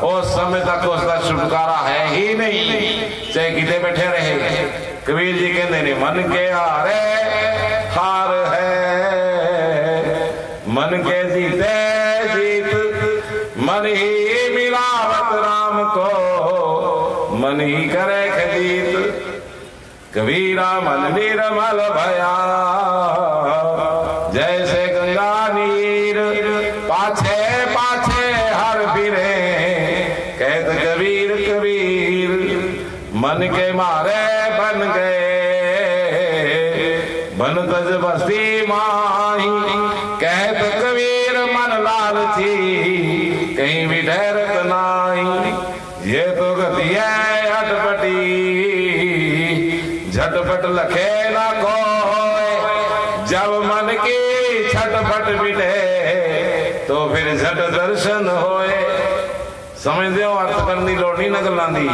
उस समय तक उसका छुटकारा है ही नहीं, चाहे किते बैठे रहे। कबीर जी कहते ने मन के हारे हार है, मन के जीते जीत, मन ही मिलावत राम को, मन ही करे खजीत। कबीरा मन निर्मल भया, जैसे गंगा नीर पाछे पाछे हर फिरे। कहत कबीर कबीर मन के मारे बन गए, बन तज बस्ती माही। कहत कबीर मन लालची, कहीं भी ठहरत नाही। ये तो गति है अटपटी, झटपट लखे ना कोई। जब मन की छटपट मिटे तो फिर झट दर्शन होए। समझते हो अर्थ करनी लोड़ नहीं ना गल्लां दी,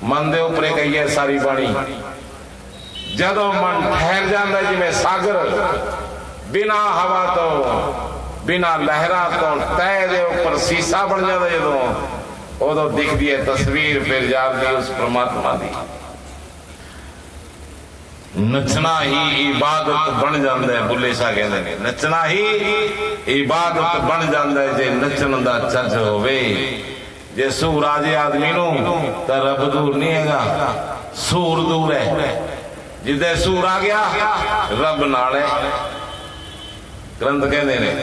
मन दे उपरे कही है सारी बाणी। जदों मन ठहर जाता जिवें सागर बिना हवा तो बिना लहरा तो तय दे उपर शीशा बन जाता, जदों उदों दिखती है तस्वीर फिर जाती उस परमात्मा की। नचना ही इबादत बन जाता है। बुल्ले शाह कहते हैं नचना ही इबादत बन जाता है जे नचन दा चज होवे। जे सूर आ जाए आदमी नू तो रब दूर नहीं हैगा, सूर दूर है। जिदे सूर आ गया रब नाल है। ग्रंथ कहते हैं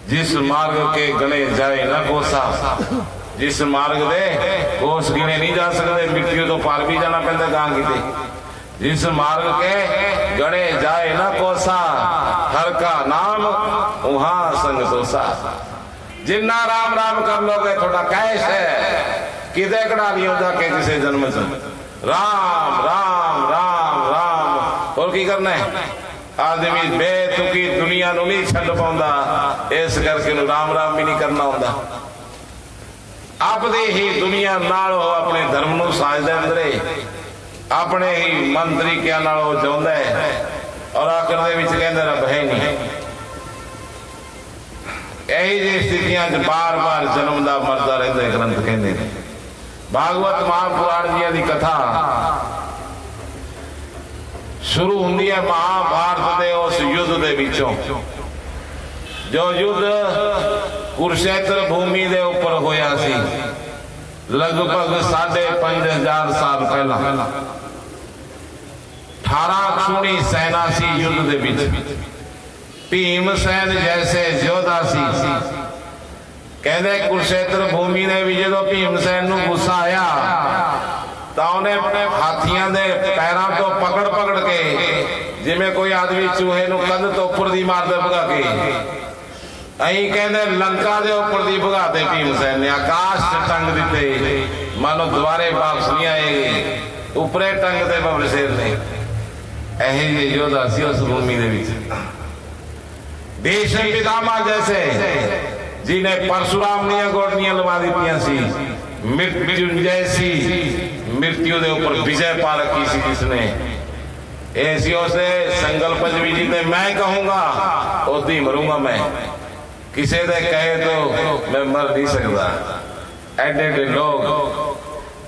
जिस मार्ग के गणे जाए ना कोसा, जिस मार्ग दे कोस गिने नहीं जा सकते, मिट्टी तो पार भी जाना पैदा गां किते। जिस मार्ग के गणे जाए ना कोसा, हर का नाम वहां संग तोसा। जिन्ना राम राम कर लोगे थोड़ा कैश है, किदे कड़ा लियो जाके किसी जन्म च राम राम राम राम। और की करना है आदमी बेतुकी दुनिया नूं नहीं छड्ड पाउंदा, इस करके नूं राम राम भी नहीं करना हुंदा। अपनी ही दुनिया नाल अपने धर्म नूं साझदा अंदरे, अपने ही मन तरीकिਆਂ ਨਾਲ ਉਹ ਚਾਹੁੰਦਾ है और आखिर ਦੇ ਵਿੱਚ ਕਹਿੰਦਾ ਰੱਬ है नहीं। यही जी स्थितियां च बार बार जन्मदा मरदा रहिंदा ग्रंथ कहंदे ने। भागवत महापुराण जी की कथा शुरू हुंदी है महाभारत के उस युद्ध के विचों, जो युद्ध कुरुक्षेत्र भूमि के उपर होया सी लगभग 5,500 साल पहला। 18 अक्षुणी सेना सी युद्ध के विच। भीमसेन जैसे योद्धा सी, कहते कुरुक्षेत्र भूमि ने भी जो भीमसेन नूं गुस्सा आया तो उन्हें हाथियों के पैरों तो पकड़ पकड़ के, जिमें कोई आदमी चूहे नूं कंध तो उपर दी मारदा भगा के, अहीं कहते लंका के उपर दी भगाते भीमसेन ने, आकाश च टंग दिते, मानो दोबारे वापस नहीं आएगी, उपरे टंग दे बाबा शेर ने। यही जे योद्धा सी उस भूमि दे विच। भीष्म पितामह जैसे जिन्हें परशुराम दी गोडनियां लवा दी सी, मृत्युंजय सी, मृत्यु के ऊपर विजय पा रखी सी जिसने, ऐसी उसे संकल्प जी जिते मैं कहूंगा उदी मरूंगा मैं, किसी दे कहे तो मैं मर नहीं सकता। एडे एडे लोग।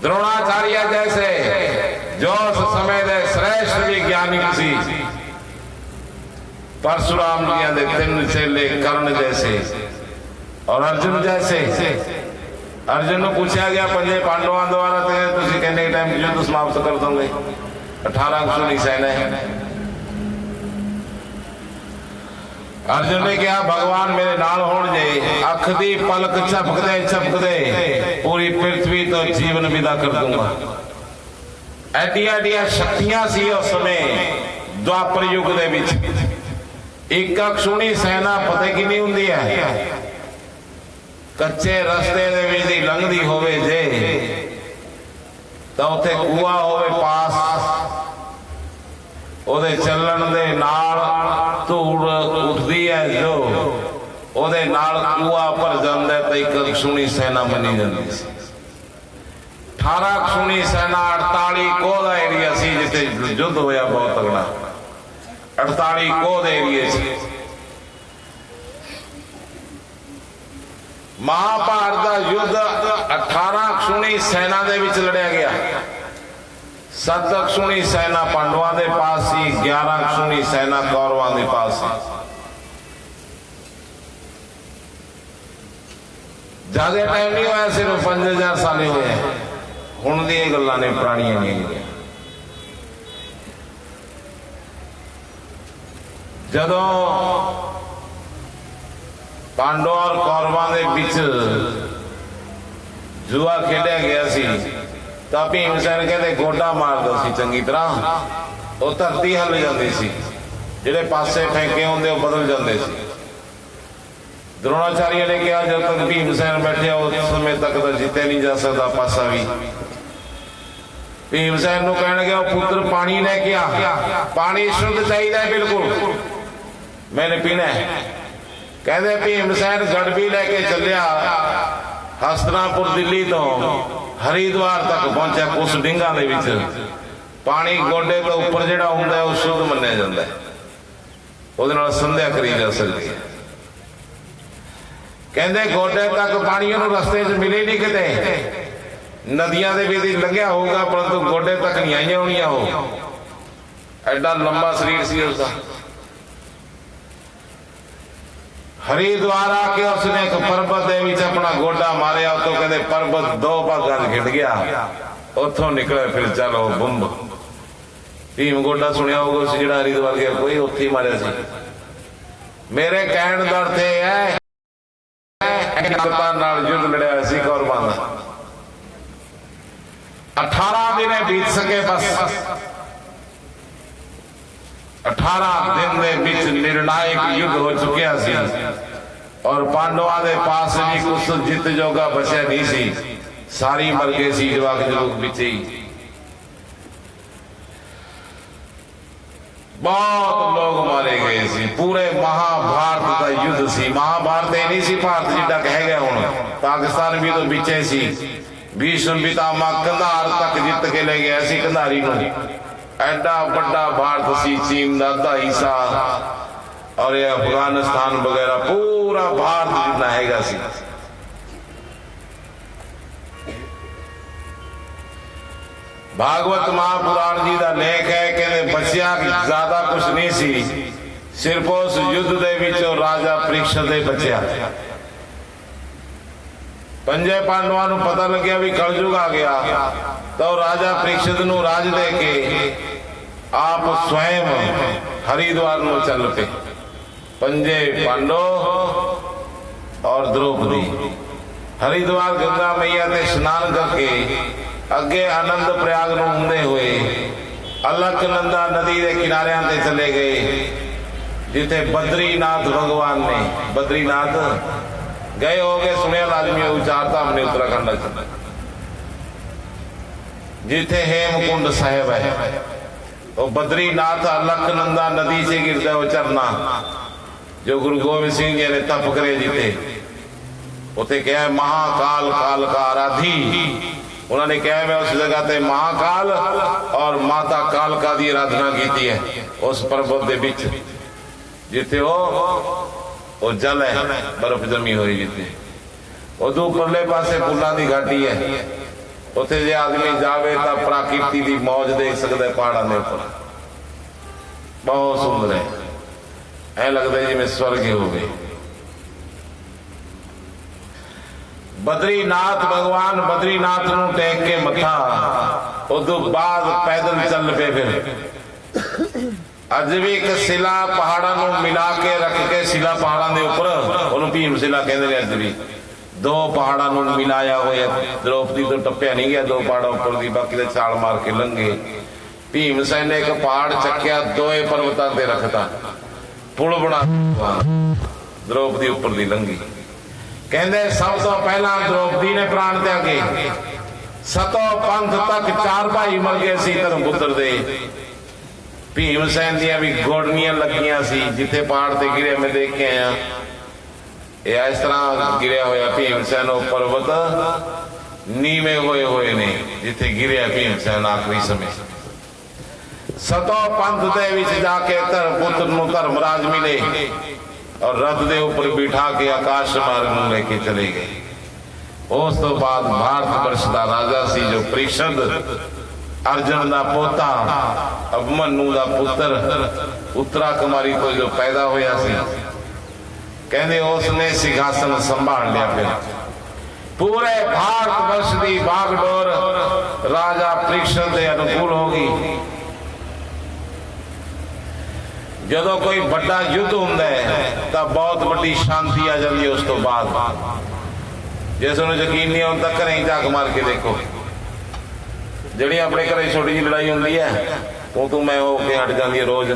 द्रोणाचार्य जैसे जो उस समय दे श्रेष्ठ विज्ञानी सी, परशुराम जी दे 3 चेले कर्ण जैसे, और अर्जुन जैसे। अर्जुन को पूछा गया 5 पांडवों द्वारा तुम कहने टाइम युद्ध समाप्त कर दोगे, 18 अक्षुणी सेना है। अर्जुन ने कहा भगवान मेरे नाल होण जे, अख दी पलक झपकदे झपकदे पूरी पृथ्वी तो जीवन विदा कर दूंगा। एडिया एडिया शक्तियां सी उस समय द्वापर युग दे विच। एक अक्षुणी सेना पता कितनी हुंदी है, कच्चे रस्ते दे विच दी लंघदी होवे जे तां उत्थे कूआ होवे पास, ओदे चलण दे नाल धूड़ उठदी है, जो ओदे नाल कूआ भर जांदा ते एक अक्षुणी सेना बनी जांदी सी। 18 अक्षुणी सेना 48 कोह दा एरिया सी जिथे युद्ध होया बहुत तगड़ा। 48 कोह एरिए से महाभारत का युद्ध 18 अक्षुणी सेना दे विच लड़िया गया। 7 अक्षुणी सेना पांडवों के पास सी, 11 अक्षुणी सेना कौरवों के पास सी। ज्यादा टाइम नहीं होया, सिर्फ 5000 साल ही हुए। हुण दी गल्लां ने, पुरानियां नहीं। जदों पांडव और कौरवों के बीच जुआ खेलिया गया सी, तो भीमसेन कहते गोडा मारदा सी चंगी तरह, वो धरती हिल जाती सी, जिहड़े पासे फेंके होंदे वो बदल जाते सी। द्रोणाचार्य ने कहा जब तक भीमसेन बैठे उस समय तक तो जीते नहीं जा सकता पासा भी। भीमसेन नूं कहण गया पुत्र पानी लेके आ, पानी शुद्ध चाहिए बिल्कुल, मैंने पीना है। कहते भीमसेन गड़बी लेके चलिया, हस्तिनापुर दिल्ली तो हरिद्वार तक पहुंचा। कुछ डिंगा दे विच पानी गोडे तो उपर जिहड़ा हुंदा है वो शुद्ध मन्निया जांदा है, उहदे नाल संध्या करी जा सकती है। कहते गोडे तक पानी उहनूं रस्ते च मिले नहीं, किते नदियां दे विच लंघिया होगा परंतु गोडे तक नहीं आईयां होणीआं। हो एडा लंबा शरीर सी उसका। हरिद्वार आके उसने एक पर्वत दे विच अपना गोडा मारिया, तो कहते पर्वत 2 भागां च घिट गया, उथों निकले फिर चलो बुंब। भीम गोडा सुनिया होगा उस जिहड़ा हरिद्वार गया, कोई उत्थे ही मारिया सी। मेरे कहण दा अर्थ है नाल युद्ध लड़िया सी कौरवां दा। 18 दिन बीत सके बस। 18 दिन के बीच निर्णायक युद्ध हो चुकिया सी, और पांडवों के पास भी कुछ जित जोगा बचा नहीं सी, सारी मर गए सी जवाक जरूक बिच ही। ਬਹੁਤ ਲੋਕ ਮਾਰੇ ਗਏ ਸੀ। ਪੂਰੇ ਮਹਾਭਾਰਤ ਦਾ ਯੁੱਧ ਸੀ। ਮਹਾਭਾਰਤ ਇਹ ਨਹੀਂ ਸੀ ਭਾਰਤ ਜਿੱਡਾ ਕਹਿ ਗਿਆ ਹੁਣ, ਪਾਕਿਸਤਾਨ ਵੀ ਤੋਂ ਵਿੱਚੇ ਸੀ। ਭੀਸ਼ਮ ਪਿਤਾਮਾ ਕੰਧਾਰ ਤੱਕ ਜਿੱਤ ਕੇ ਲੈ ਗਿਆ ਸੀ ਕੰਧਾਰੀ ਨੂੰ। ਐਡਾ ਵੱਡਾ ਭਾਰਤ ਸੀ, ਚੀਨ ਦਾ ਅੱਧਾ ਹਿੱਸਾ ਔਰ ਇਹ ਅਫਗਾनिस्तान वगैरह पूरा भारत जितना हैगा सी। भागवत महापुराण जी का लेख है, कहते बचिया ज्यादा कुछ नहीं सी, सिर्फ उस युद्ध दे विचों राजा परीक्षित दे बचिया। पंजे पांडवां नूं पता लग्या भी कलयुग आ गया, तो राजा परीक्षित नूं राज दे के आप स्वयं हरिद्वार नूं चल पे। पंजे पांडव और द्रौपदी हरिद्वार गंगा मैया ते स्नान करके अगे आनंद प्रयाग नूं हुंदे हुए अलकनंदा नदी के किनारियां ते चले गए, जिथे बद्रीनाथ भगवान ने बद्रीनाथ गए हो गए सुने आदमी उचारता हमने उत्तराखंड जिथे हेमकुंड साहेब है, तो बद्रीनाथ अलकनंदा नदी से गिरता है वो झरना जो गुरु गोविंद सिंह जी ने तप करे जीते। उसे क्या है महाकाल काल का आराधी, उन्होंने क्या है मैं उस जगह पे महाकाल और माता कालका की आराधना की है। उस पर्वत के बीच जिथे वो जल है, बर्फ जमी हुई जिथे उदू परले पासे फुलों की घाटी है। उथे जे आदमी जावे तो प्राकृति की मौज देख सकता है। पहाड़ों के ऊपर बहुत सुंदर है, ऐ लगता है जिवें स्वर्ग हो गए। बद्रीनाथ भगवान बद्रीनाथ नूं टेक के मथा उदों बाद पैदल चल पे। फिर अज भी एक शिला पहाड़ों नूं मिला के रख के शिला पहाड़ों के उपर उन्होंने भीम शिला कहते हैं। अज भी दो पहाड़ों नूं मिलाया होया, द्रौपदी तो टप्पिया नहीं गया दो पहाड़ों उपर की, बाकी तो छाल मार के लंघे। भीम सैन ने एक पहाड़ चक्या, दोए पर्वतां ते रखता, पुल बना द्रौपदी उपर दी लंघी। कहते सब तो पहला द्रौपदी ने प्राण त्यागे, सतों पंथ तक 4 भाई मर गए सी धर्मपुत्र दे। भीम सैन दियां भी गोडनियां लगियां सी, जिथे पहाड़ ते गिरे मैं देख के आया। ये इस तरह गिरया होया भीम सैन पर्वत नीवे होए ने जिथे गिरया भीम सैन आखिरी समय। सतों पंथ दे विच जाके धर्मपुत्र नूं धर्मराज मिले और रथ दे ऊपर बिठा के आकाश मार्ग में लेके चले गए। उस तो बाद भारत वर्ष का राजा सी जो परीक्षित अर्जुन का पोता अभिमन्यु का पुत्र उत्तरा कुमारी को जो पैदा होया सी, कहते उसने सिंहासन संभाल लिया। फिर पूरे भारत वर्ष की बागडोर राजा परीक्षित के अनुकूल होगी। जदों कोई बड़ा युद्ध होंदा है तो बहुत बड़ी शांति आ जाती है। उस तो बाद जिस यकीन नहीं आता घरें झाक मार के देखो, जी अपने घर छोटी जी लड़ाई होती है वो तू मैं होके हट जाती है रोज।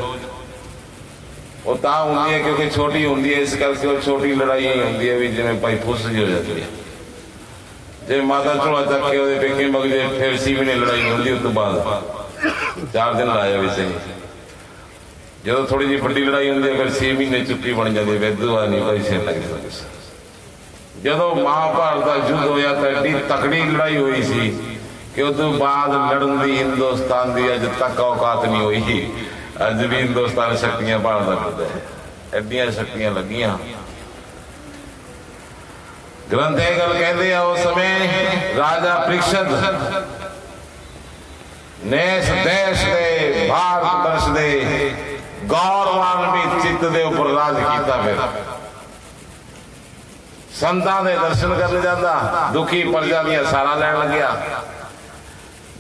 वो ता होंगी है क्योंकि छोटी होंगी है, इस करके वो छोटी लड़ाई होंगी है भी जिवें भाई फुस जी हो जाती है। जे माता झोला चक के वो पेके मग जाए फिर सीवी ने लड़ाई होंगी। उस तो बाद 4 दिन लाया भी सही। जो थोड़ी जी बड़ी लड़ाई होंगी है फिर 6 महीने चुप्पी बन जाती है, वेदुआ नहीं भाई से लग सकता। जो महाभारत का युद्ध होया तो एडी तकड़ी लड़ाई हुई सी कि उस बाद लड़न की हिंदुस्तान की अज तक औकात नहीं हुई। अज भी हिंदुस्तान शक्तियां भालदा फिरदा है, एडियां शक्तियां लगियां। ग्रंथ ये गल कहते हैं उस समय राजा परीक्षित ने इस देश के भारत वर्ष के गौरवान्वित चित्त दे उपर राज किया। फिर संतां दे दर्शन करने जाता, दुखी प्रजा दी सारा लैन लग्या।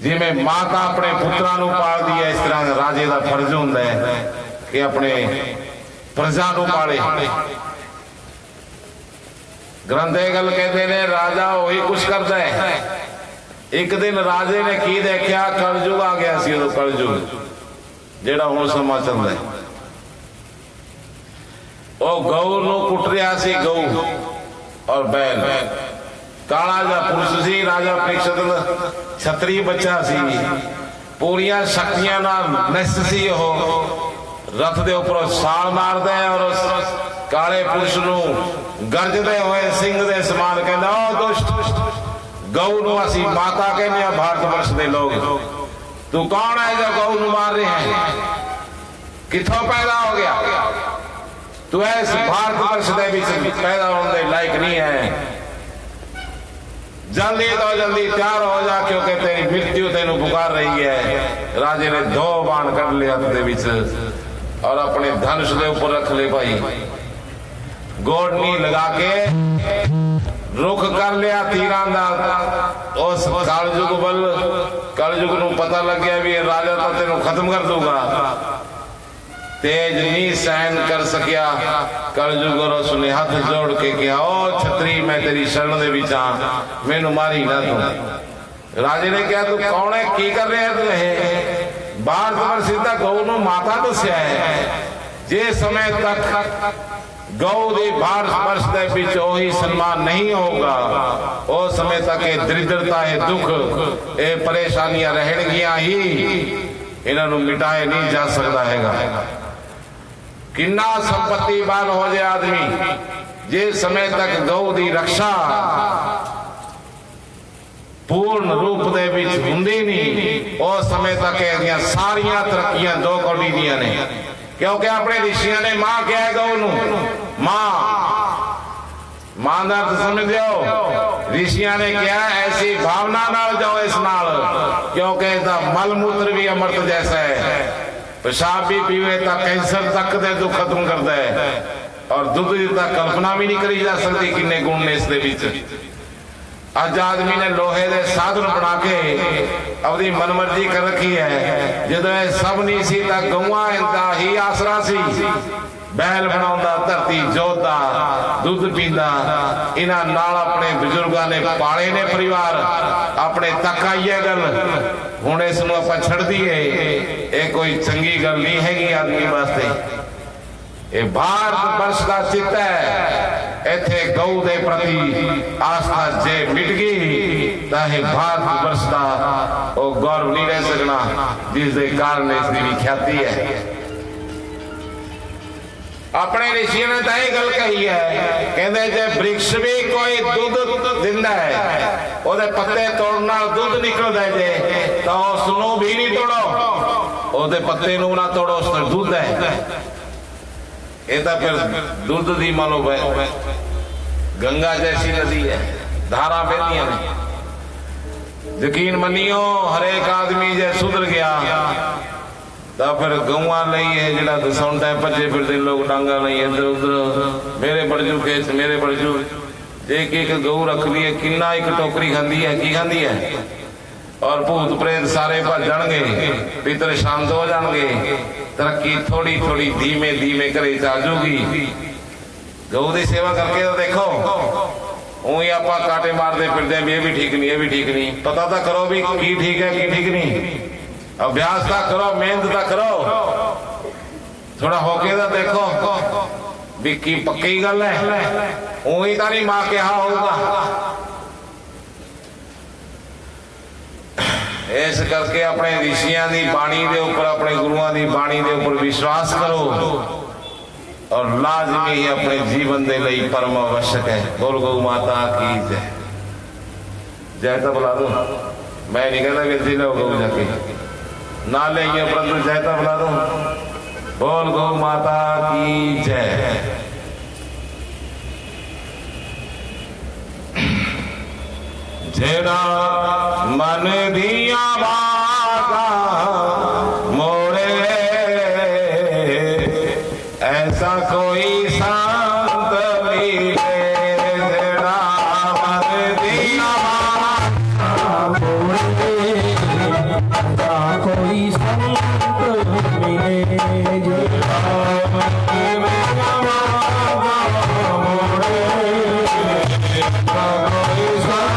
जिवें माता अपने पुत्रां नूं पालदी है, इस तरह राजे का फर्ज हुंदा है कि अपने प्रजा नूं पाले। ग्रंथ ये गल कहते हैं राजा वही कुछ करता है। एक दिन राजे ने की देखा, कलयुग आ गया सी। कलयुग जेड़ा हुण समा चलदा है, वो गऊ नूं कुट रहा सी, गऊ और बैल। काला जा पुरुष सी, राजा परीक्षित छतरी बच्चा सी, पूरिया शक्तियां नाल निस सी। रथ के उपरों छाल मारदा है और उस काले पुरुष नूं गरजदे हुए सिंह दे समान कहंदा ओ दुष्ट गऊ नूं असीं माता कहने भारत वर्ष दे लोग तू कौन है जो गऊ नूं मार रहे हैं किथों पैदा हो गया तू इस भारत वर्ष दे विच पैदा होने दे लायक नहीं है जल्दी तो जल्दी तैयार हो जा क्योंकि तेरी मृत्यु तेनू पुकार रही है। राजे ने 2 बाण कर ले हाथ दे विच और अपने धनुष के ऊपर रख ले भाई गोडनी लगा के रुख कर लिया तीरां दा उस कलयुग बल कलयुग नूं पता लग गया भी ये राजा तो तेनू खत्म कर दूंगा तेज नहीं सहन कर सकिया कलयुग और उसने हाथ जोड़ के कहा ओ छतरी मैं तेरी शरण दे विच हां मैनू मारी ना तू राजे ने कहा तू कौन है की कर रहे है तू भारत वर्ष सीधा गऊ नूं माता दस्या है जे समय तक गऊ दी भारत वर्ष दे विच ओही सन्मान नहीं होगा उस समय तक ये दरिद्रता है दुख ये परेशानियां रहणगियां ही इन्हां नूं मिटाए नहीं जा सकता हैगा किन्ना संपत्तिवान हो जाए आदमी जे समय तक गऊ दी रक्षा पूर्ण रूप दे विच हुंदी नहीं उस समय तक इहदियां सारियां तरक्कियां 2 कौड़ी दियां ने क्योंकि अपने ऋषियों ने मां क्या है गऊ नूं मां दा समझ दियो ऋषियों ने क्या ऐसी भावना नाल जाओ इस नाल क्योंकि इसका मल मूत्र भी अमृत जैसा है पेशाब भी पीवे तो कैंसर तक दे दुख खत्म करता है और दुध की कल्पना भी नहीं करी जा सकती किन्ने गुण ने इस दे विच अज आदमी ने लोहे दे साधन बना के अपनी मनमर्जी कर रखी है जदों सब नहीं सी तां गऊआं दा ही आसरा सी बैल बनाउंदा धरती जोतदा दुध पींदा इन्हां नाल अपने बुजुर्गां ने पाले ने परिवार अपने तक आई है गल हुण इस नूं आपां छड़ दईए ये कोई चंगी गल नहीं हैगी आदमी वास्ते ये भारत वर्ष का चित्त है इत्थे गऊ दे प्रति आस्था जे मिट गई तां भारत वर्ष का वो गौरव नहीं रह सकना जिस दे कारण इसकी भी ख्याति है। अपने ऋषियों ने तो यह गल कही है कहते जे वृक्ष भी कोई दूध दिंदा है ओदे पत्ते तोड़न नाल दूध निकलदा है तो उसनू भी नहीं तोड़ो ओदे पत्ते नू ना तोड़ो उस दूध है ये तो फिर दूध दी मानो गंगा जैसी नदी है धारा बहदियां ने यकीन मनियो हरेक आदमी जे सुधर गया तो फिर गऊआं लई है जिहड़ा दसौंदा है भजे फिरदे लोग डांगा लई इधर उधर मेरे बड़जू खेच मेरे बड़जू एक एक गऊ रख ली है किन्ना एक टोकरी खांदी है की खांदी है और भूत प्रेत सारे भज जाणगे पितर शांत हो जाणगे तरक्की थोड़ी थोड़ी धीमे धीमे करे आ जाऊगी गऊ की सेवा करके तो देखो ऊँ ही आप कांटे मारते फिरते ये भी ठीक नहीं ये भी ठीक नहीं पता तो करो भी की ठीक है की ठीक नहीं अभ्यास तो करो मेहनत तो करो थोड़ा होके तो देखो भी की पक्की गल है ऊँ ही तो नहीं मां कहा होगा इस करके अपने ऋषियों की बाणी के ऊपर अपने गुरुओं की बाणी के ऊपर विश्वास करो और लाजमी ही अपने जीवन के लिए परम आवश्यक है। बोल गौ माता की जय जय तो बुला दो मैं नहीं कहता कि जी लो गौ जाके ना ले परंतु जय तो बुला दो बोल गौ माता की जय। जेड़ा मन दिया बागा मोड़े ऐसा कोई संत मिले जेड़ा मन दिया बागा मोड़े ऐसा कोई संत मिले जेड़ा मन दिया बागा मोड़े ऐसा कोई संत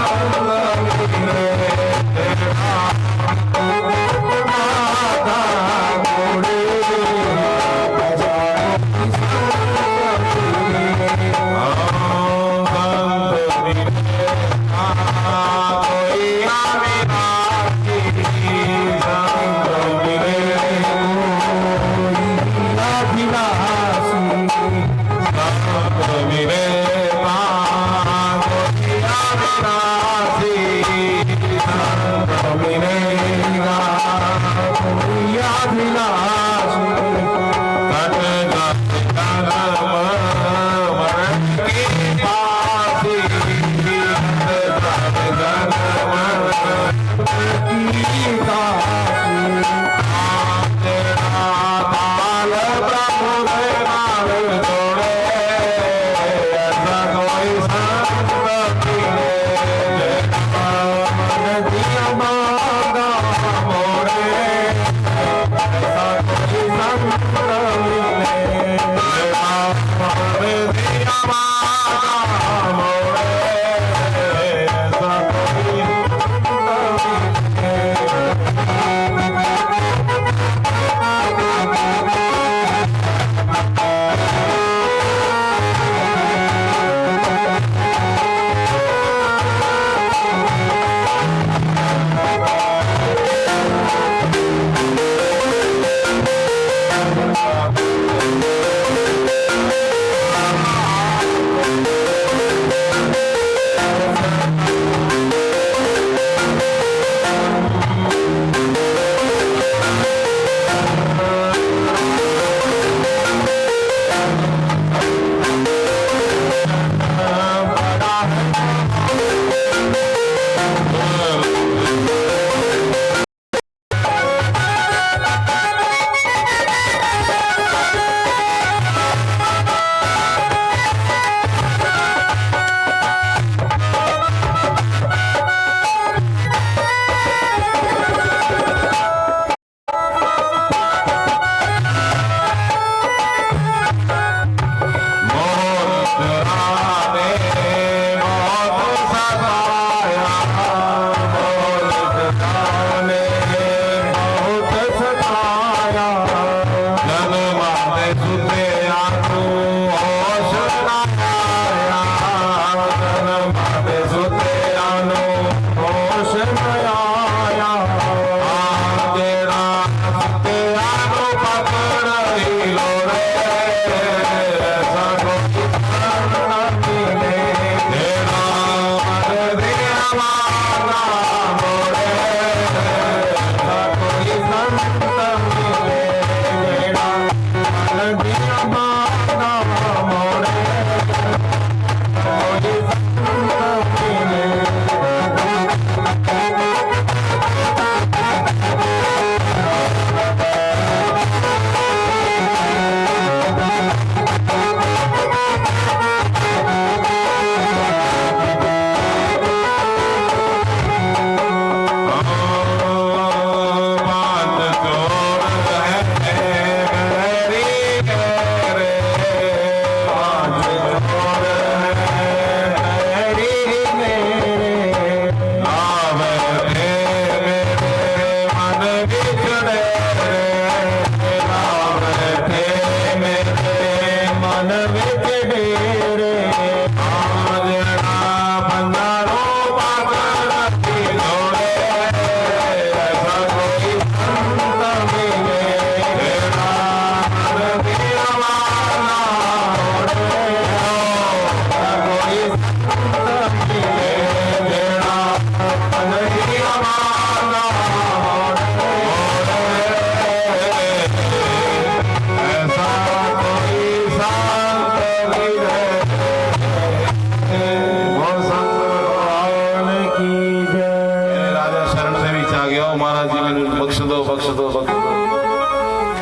बख्श दो बख्श दो।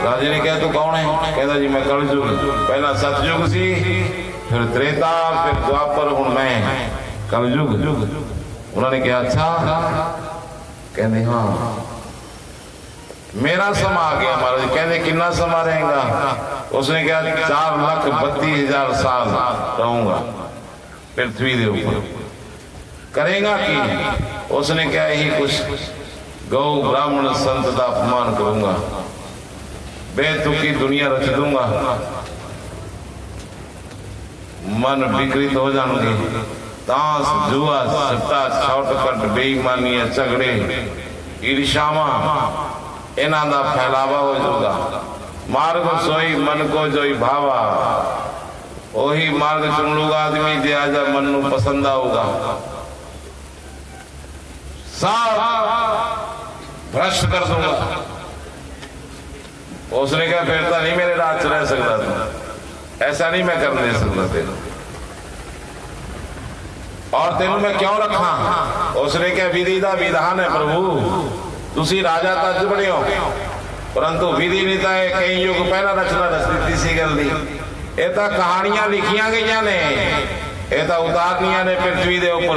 राजे ने कहा तू कौन है? कहता जी मैं कलयुग, पहला सतयुग सी, फिर त्रेता, फिर द्वापर, हुण मैं कलयुग। उन्होंने कहा अच्छा? कहते हाँ मेरा समा आ गया महाराज। कहते कितना समा रहेगा? उसने कहा 4,32,000 साल रहूंगा पृथ्वी के ऊपर। करेगा कि? उसने क्या यही कुछ गौ ब्राह्मण संत का अपमान करूंगा, बेतुकी दुनिया रच दूंगा, मन विकृत हो जाएंगे, ताश जुआ सट्टा शॉर्टकट बेईमानी झगड़े ईर्ष्यावा इन्हां दा फैलावा हो जाऊगा। मार्ग सोई मन को जोई भावा, वही मार्ग चुन लूगा आदमी जे आजा मन नू पसंद आऊगा। सब भ्रष्ट कर दूंगा। उसने कहा फिर तो नहीं मेरे राज रह सकता तू, ऐसा नहीं मैं कर दे सकता तेन, और तेन मैं क्यों रखा? उसने कहा विधि का विधान है प्रभु, तुसी राजा तो अज बने हो, परंतु विधि नहीं तो कई युग पहला रचना रच दी सी गल दी। ये तो कहानियां लिखिया गई ने, ये तो उतारनिया ने पृथ्वी के उपर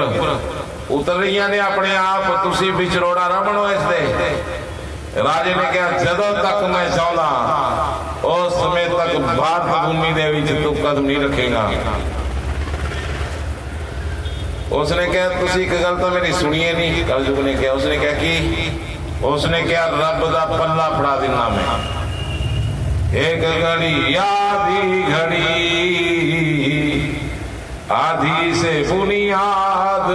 उतर रही ने अपने आप। तुसी विचरोड़ा ना बनो इससे। राजे ने कहा जदों तक मैं चाहता उस समय तक भारत भूमि दे विच तू कदम नहीं रखेगा। उसने कहा तुसी एक गल तो मेरी सुनिए नहीं। कलयुग ने कहा, उसने कहा कि? उसने कहा रब दा पल्ला फड़ा देना मैं, एक घड़ी आधी घड़ी आधी से बुनियाद,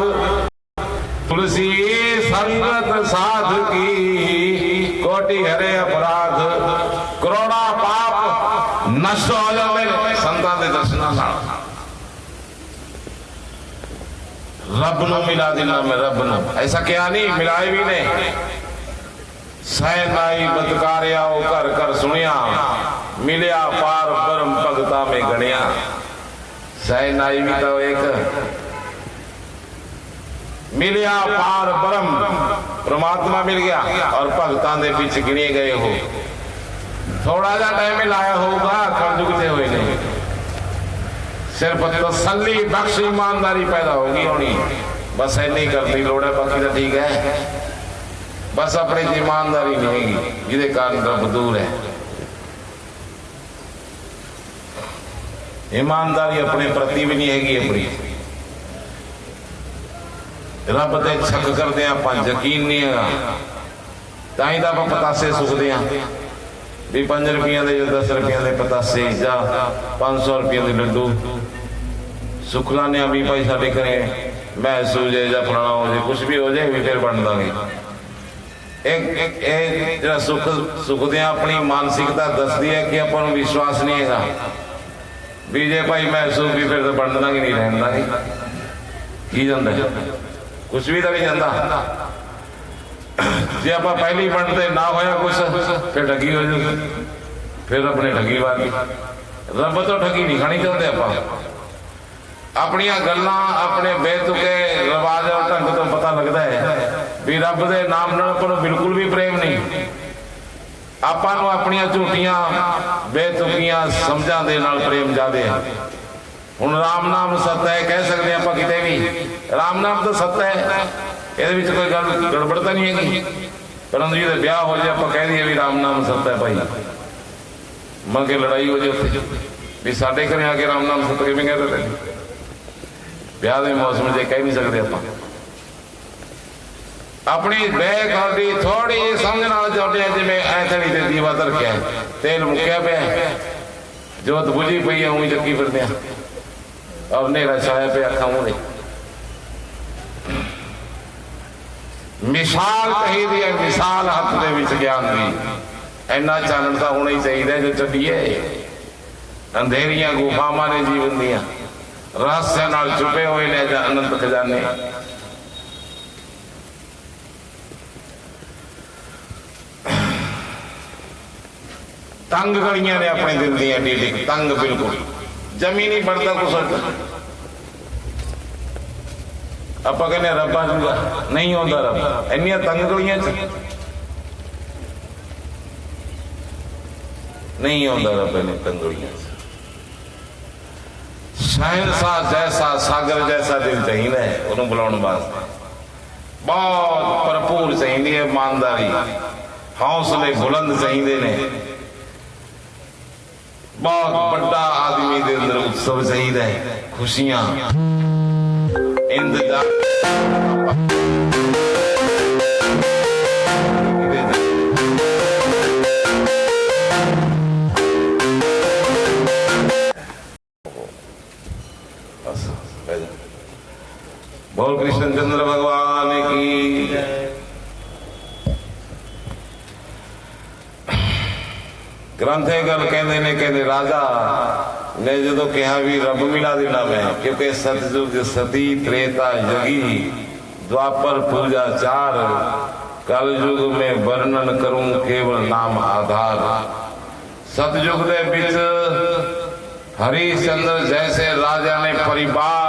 तुलसी संगत साध की कोटि हरे अपराध, करोड़ा पाप नष्ट हो जाते संतां दे दर्शनां नाल। रब नू मिला देना मैं, रब नू। ऐसा क्या नहीं मिलाए भी ने। सहनाई बदकारिया ओ घर घर सुनिया, मिलिया पार परम भगता में गणिया। सहनाई भी तो एक मिलिया पार ब्रह्म परमात्मा मिल गया, और भगतां दे बीच गिने गए हो। थोड़ा जा टाइम लाया होगा, कलयुग ते होए नहीं। सिर्फ तसल्ली बख्श ईमानदारी पैदा होगी होनी, बस इन्नी करनी लोड़ है, बाकी तो ठीक है। बस अपनी ईमानदारी नहीं होगी जिहदे कारण रब दूर है। ईमानदारी अपने प्रति भी नहीं हैगी अपनी। रब ते शक करते हैं आप, यकीन नहीं है, ताई तो आप पतासे सुखते हैं भी 5 रुपया के 10 रुपया के पतासे या 500 रुपया के लड्डू सुख लाने भी भाई साढ़े करें महसूस है या फलाना हो जाए, कुछ भी हो जाए भी फिर बन देंगे। एक जो सुख सुखद अपनी मानसिकता दसती है कि अपन विश्वास नहीं है भी जे भाई महसूस भी फिर तो बन देंगे नहीं रहन देंगे की जाता है, कुछ भी तो नहीं जाता। जे आप पहले ही बनते ना होया कुछ फिर ठगी हो जाए, फिर अपने ठगी मार रब तो ठगी नहीं खानी चाहते। आप अपनिया गल्लां अपने बेतुके रिवाज और ढंग तो पता लगता है भी रब के नाम नाल पर बिल्कुल भी प्रेम नहीं। आपां नूं अपनिया झूठियां बेतुकियां समझां दे नाल प्रेम ज्यादा है। हुण राम नाम सत्य है कह सकते हैं आप किते भी, राम नाम तो सत्य है, ये कोई गल गड़बड़ तो नहीं हैगी। परंतु जो ब्याह हो जाए आप कह दिए भी राम नाम सत्य है भाई, मन के लड़ाई हो जाए भी साढ़े घर आके राम नाम सत्य किवें कह देते। ब्याह के मौसम से कह नहीं सकते आप अपनी बेखौटी थोड़ी जी समझ नाल चौटे जिवें ऐथड़ी ते दीवा धरकिया तेल मुक्या पिया, जोत बुझी पई है उही चक्की फिरदे अब नेरा छाया पे अखा मुंह मिसाल कही दी है, मिसाल हथ दे विच ज्ञान दी। इन्ना चानण तां होना ही चाहिए जो चढ़िए अंधेरियां गुफावां ने जीवन दियां रहस्य नाल छुपे हुए ने अनंत खजाने। तंग गलियां ने अपने दिल दी डी तंग, बिल्कुल जमी नहीं बढ़ता कुछ। आप कहने रब आजूगा नहीं आता, रब इनिया तंग गलियां नहीं आंदा रब ने तंगड़ियां। शहनशाह जैसा सागर जैसा दिल चाहिए उन्होंने बुलाने वास्ते, बहुत भरपूर चाहिए है ईमानदारी, हौसले बुलंद चाहिए ने, बहुत बड़ा आदमी के अंदर उत्सव चाहिए है, खुशियां इंतजार बोल कृष्णचंद्र भगवान की जय। ग्रंथे गल कहते ने कहते राजा ने जो कहा भी रब मिला देना मैं, क्योंकि सतयुग सती त्रेता यगी द्वापर पूजा चार, कल युग में वर्णन करूं केवल नाम आधार। सतयुग के बिच हरिश्चंद्र जैसे राजा ने परिवार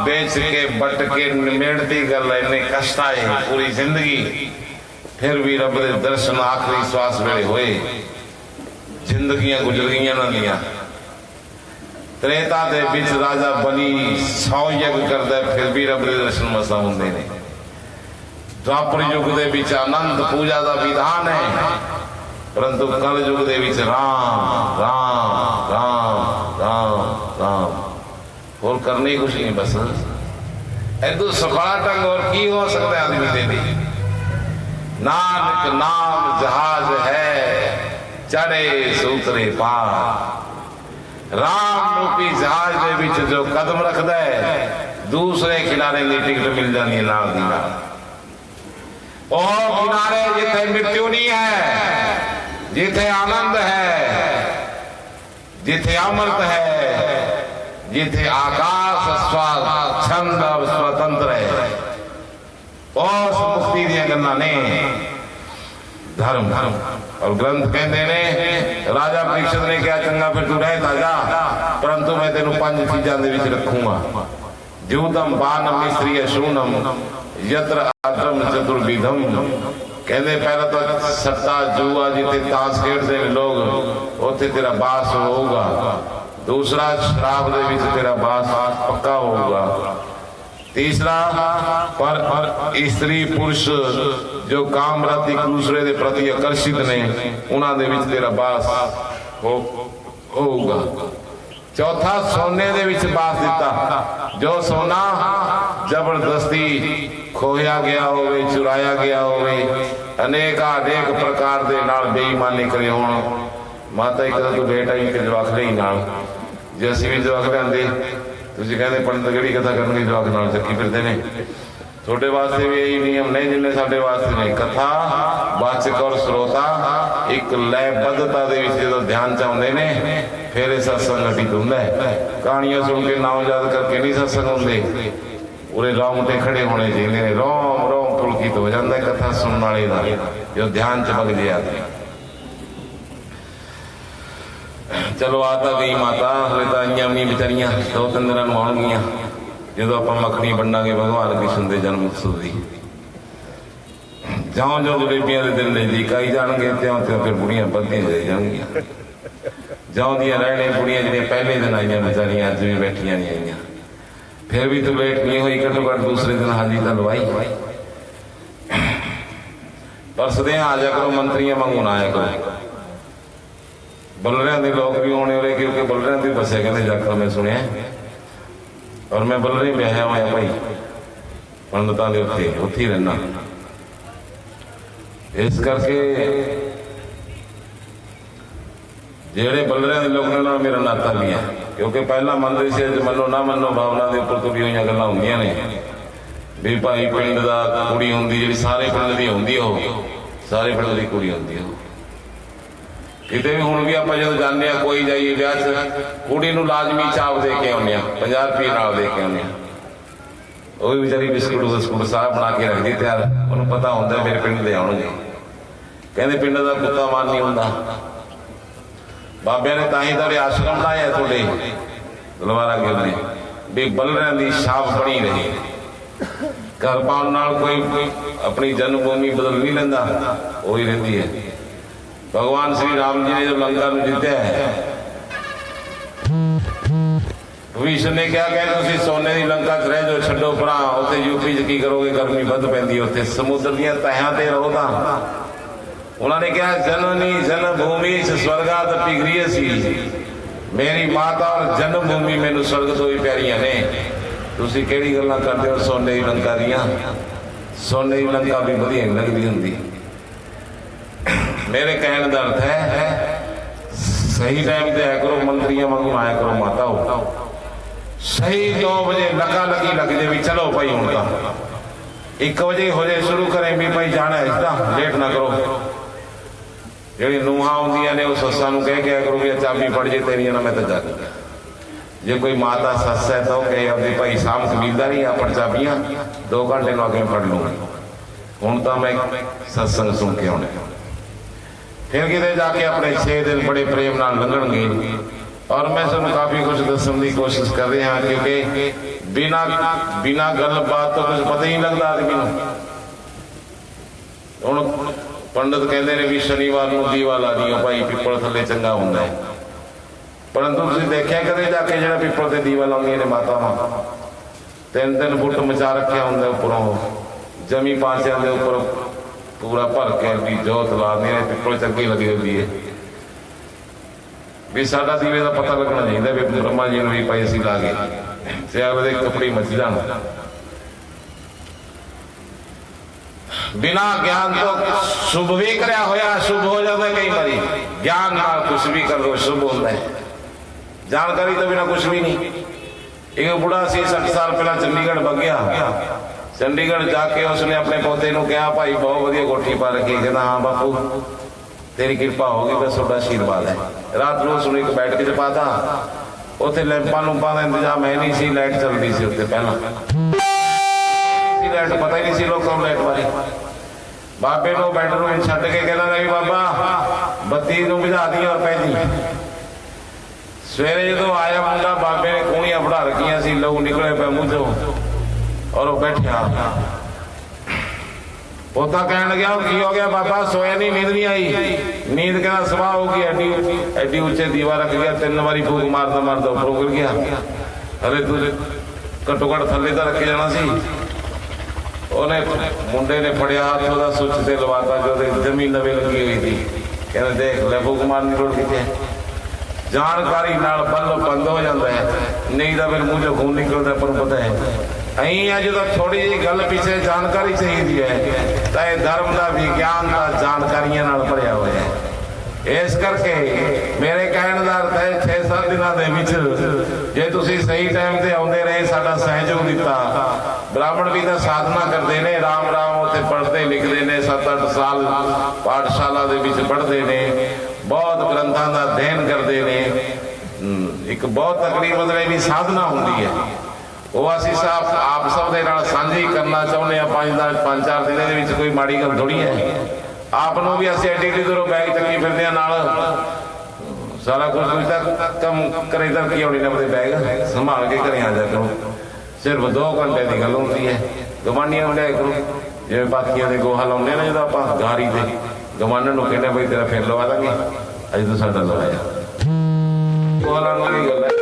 बेच के बट के निमेड़ती गल इन्ने कष्ट आए पूरी जिंदगी, फिर भी रब के दर्शन आखिरी श्वास वेले होए, जिंदगियां गुजर गई ना दियां। त्रेता दे बिच राजा बनी 100 यज्ञ करदा, फिर भी रब के दर्शन मसा हुंदे ने। द्वापर युग दे बिच अनंत पूजा का विधान है, परंतु कल युग दे विच राम राम राम राम राम, और करने ही कुछ नहीं बस। ऐदू सुखा ढंग और की हो सकता है आदमी दे दी। नानक नाम जहाज है चढ़े सूतरे पार। राम रूपी जहाज दे विच जो कदम रखदा है, दूसरे किनारे की टिकट मिल जाती है नाल दी नाल। ओ किनारे जिथे मृत्यु नहीं है, जिथे आनंद है, जिथे अमृत है, जिथे आकाश छंद स्वतंत्र है, उस मुक्ति दी गल्लां ने धर्म धर्म। और ग्रंथ कहते ने राजा परीक्षित ने कहा चंगा फिर तू रह जा, परंतु मैं तेन 5 चीज़ों के विच रखूंगा। जूतम बानम मिस्त्रीय शूनम यत्र आद्रम चतुर्विधम। कहते पहला तो सट्टा जुआ जिथे ताश खेडते हैं लोग, उत्थे तेरा बास होगा। दूसरा शराब दे विच तेरा बास पक्का होगा। तीसरा पर स्त्री पुरुष जो काम रात एक दूसरे के प्रति आकर्षित ने, उन्होंने विच तेरा बास होगा। चौथा सोने दे विच बास दिता, जो सोना जबरदस्ती खोया गया होवे, चुराया गया होवे, अनेक प्रकार दे नाल बेईमानी करे होण। माता एक तो बेटा ही कि जवाक नहीं नाल, जे असीं भी जवाक लिआंदे, तुसीं कहंदे पंडित किहड़ी कथा करनगे जवाक नाल चक्की फिरदे ने। थोड़े वास्ते भी यही नियम ने जिन्ने साडे वास्ते ने। कथा वाचक और श्रोता एक लयबद्धता दे विच जदों ध्यान च आउंदे ने, फिर ये सत्संग घटित हुंदा है। कहानियां सुन के नाम याद करके नहीं सत्संग हुंदे, पूरे रोंगटे खड़े होने चाहिए, रोम रोम पुलकित हो जाता है कथा सुनने वाले का, जो ध्यान च पग जाए आदमी। चलो आता गई माता, हले तो आईया भी बेचारियां 2-3 दिन आउणगियां जो आप मखनी बंडांगे भगवान कृष्ण के जन्म उत्सव की। ज्यों ज्यों जलेबियां के दिन नजदीक आई जाएंगे, त्यों त्यों फिर बुढ़ियां बढ़ती जाई जाएंगियां। ज्यों दियां रहने बुढ़ियां जिहड़ियां पहले दिन आईयां बेचारियां अज भी बैठियां नहीं आईयां, फिर भी तो लेट नहीं हुई, घट्टो घट दूसरे दिन हाजी तो लवाई। पर सदैव आ जा करो, मंत्रियों वांगू ना आया करो। बलरिया के लोग भी आने वाले, क्योंकि बलरिया की बसे कहते जाकर मैं सुनिया, और मैं बलरे ब्याह हुआ भाई पंडितां दे उत्थे ही रहना। इस करके जेड़े बलरिया के लोग ने मेरा नाता भी है, क्योंकि पहला मनते से मनो ना मनो भावना के उपर तुरी हुई गल्लां होंदियां ने भी भाई पिंड दा कुड़ी हुंदी जिहड़ी सारे पिंड दी हुंदी, हो सारे पिंड दी कुड़ी हुंदी। हो किते भी हुण भी आपां जदों जांदे आ कोई जाइए ब्याह च, कुड़ी नूं लाजमी चाप दे के आउंदे आ, 50 रुपये नाल दे के आउंदे आ। वो भी बेचारी बिस्कुट बिस्कुट सारा बना के रखदी तैयार, उन्होंने पता होंदा मेरे पिंड दे आउणगे। कहंदे पिंड दा कुत्ता मान नहीं हुंदा। बाबे ने ताही ताड़े आश्रम लाया थोड़े तलवारा गिल ने भी बलरिया की छाप बनी रही। घर पाउण नाल कोई अपनी जन्मभूमि बदल नहीं लेंदा, वही रहिंदी है। भगवान श्री राम जी ने जो लंका में जितया है, भविष्य ने क्या कहा, तुम सोने की लंका च रह जाओ, छड्डो परा, उत्थे यूपी च की करोगे, गर्मी वध पैंदी, उत्थे समुद्र दी तहां ते रहो। तां उन्होंने कहा, जननी जन्मभूमि स्वर्गात पिघरियसी, मेरी माता और जन्मभूमि मैनू स्वर्ग तो भी प्यारियां ने। तुसी केड़ी गल्लां करदे हो सोने की लंका दियां? सोने की लंका भी वधिया नहीं लगदी हुंदी। मेरे कहने का अर्थ है, सही टाइम ते आया करो, मंत्रियों वांगू आया करो माता हो। सही 2 बजे लगा लगी लग जाए भी चलो भाई हूं का 1 बजे हो जाए शुरू करें भी भाई जाना है, इसका लेट ना करो। जी नूहां आउंदियां ने उस सस्सा नूं कह के करो भी चाबी फड़ जे तेरिया ना, मैं तो जा जे कोई माता सस है तो कहे अपनी भाई शाम कबीलदारी अपन चाबियां 2 घंटे में आगे फड़ लूंगा। हूं तो मैं सत्संग सुन के आने, फिर किते जाके अपने 6 दिन बड़े प्रेम नाल लंघणगे। और मैं तुहानूं काफ़ी कुछ दसन की कोशिश कर रहा हाँ, क्योंकि बिना गलबात तो कुछ पता ही नहीं लगता आदमी को। हुण पंडित कहते हैं भी शनिवार को दीवा ला दियो भाई, पिपल थले चंगा हुंदा है, परंतु तुसीं देखिया कदे जाके जिहड़ा पिपल ते दीवा लाउंदियां ने मातावां, 3-3 फुट मचा रखिया हुंदा उपरों, जमी पांचियां दे उपर पूरा भर के भी जोत ला दियां, पिपल चंगी लगी हुंदी है। भी साडा दीवे का पता लगना चाहिए भी ब्रह्मा जी भी भाई असीं ला गए, सियाल दे कपड़े मच जाण। बिना ज्ञान तो शुभ भी करया होया अशुभ हो जाता कई बारी, ज्ञान नाल कुछ भी कर लो शुभ होता है, जानकारी तो बिना कुछ भी नहीं। एक बुढ़ा सी 60 साल पहला चंडीगढ़ बग गया, चंडीगढ़ जाके उसने अपने पोते को कहा भाई बहुत वधिया कोठी पा रखी, कहता हाँ बापू तेरी कृपा होगी, बस थोड़ा आशीर्वाद है। रात रोज सुन एक बैठ के पाता, उत्थे लैंपा लूंपा का इंतजाम है नहीं सी, लाइट चलती सी उत्थे पहला, लाइट पता ही नहीं सी लोगों लाइट बारे। बाबे को बेडरूम छड्ड के कहना नहीं बाबा बत्ती बुझा दी और पै दी। सवेरे जो आया मुंडा, बाबे ने कूणियां बढ़ा रखियां सी, लहू निकले पे मुंह चो, और वो बैठा पोता कहन लग्या की हो गया बाबा, सोया नहीं, नींद नहीं आई? नींद कहना सवाह होगी, एडी उच्चे दीवा रख गया, 3 बारी फूक मारता मारता ऊपर गिर गया। अरे तू घट्टो घट थले तो रखे जाना सी। उन्हें मुंडे ने फड़िया हाथ ओदा सुच से लवाता जो जमीन नवे लगी हुई थी, कहने देख ले फूक मारनी लोड़ कितने। जानकारी नाल बल्ब बंद हो जाता है, नहीं तो फिर मुंह चो खून निकलता पर पता है। अं है जो थोड़ी जी गल पीछे जानकारी चाहिए है, तो यह धर्म का विज्ञान का जानकारियां नाल भरिया हुआ है। इस करके मेरे कहने का अर्थ है 6-7 दिनों के विच जे तुसीं सही टाइम से आउंदे रहे, साडा सहयोग दिता। ब्राह्मण भी तो साधना करते हैं, राम राम उत्थे पढ़ते लिखते हैं, 7-8 साल पाठशाला दे विच पढ़ते हैं, बहुत ग्रंथों का अध्ययन करते हैं। एक बहुत तकड़ी मतलब भी साधना होंगी है, वो असीं आप सब दे नाल सांझी करना चाहुंदे हां। 5-4 दिन कोई माड़ी गल थोड़ी है। आपनों भी असीं एडी दूरों बैग चक्की फिरदे हां, नाल सारा कुछ कम करे तक की होनी नंबर बैग संभाल के घरे आ जा करो। सिर्फ 2 घंटे की गल होती है। गवांढियां लिया करो, जिवें बाकियां दे गोहा लाउंदे ना, जो आपां गारी ते गवांढण नूं कहने बई तेरा फिर लवा दांगे, अज तो साडा लवाया गोहा लाउण वाली गल है।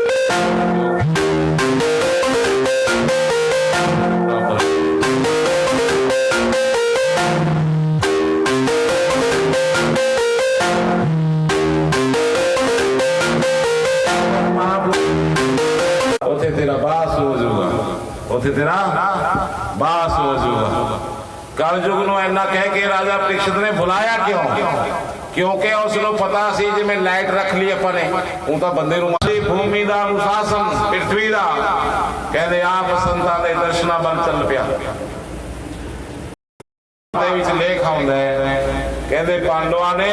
तेरा बास हो जाऊगा। कलयुग नूं इन्ना कह के राजा परीक्षित ने बुलाया क्यों? क्योंकि उसनूं पता सी जिवें लाइट रख ली अपने हूं तां बंदे नूं भूमि दा अनुशासन पृथ्वी दा कहंदे आप संतां दे दर्शनां बल चल पिया। दे विच लेख आउंदा है, कहंदे पांडवां ने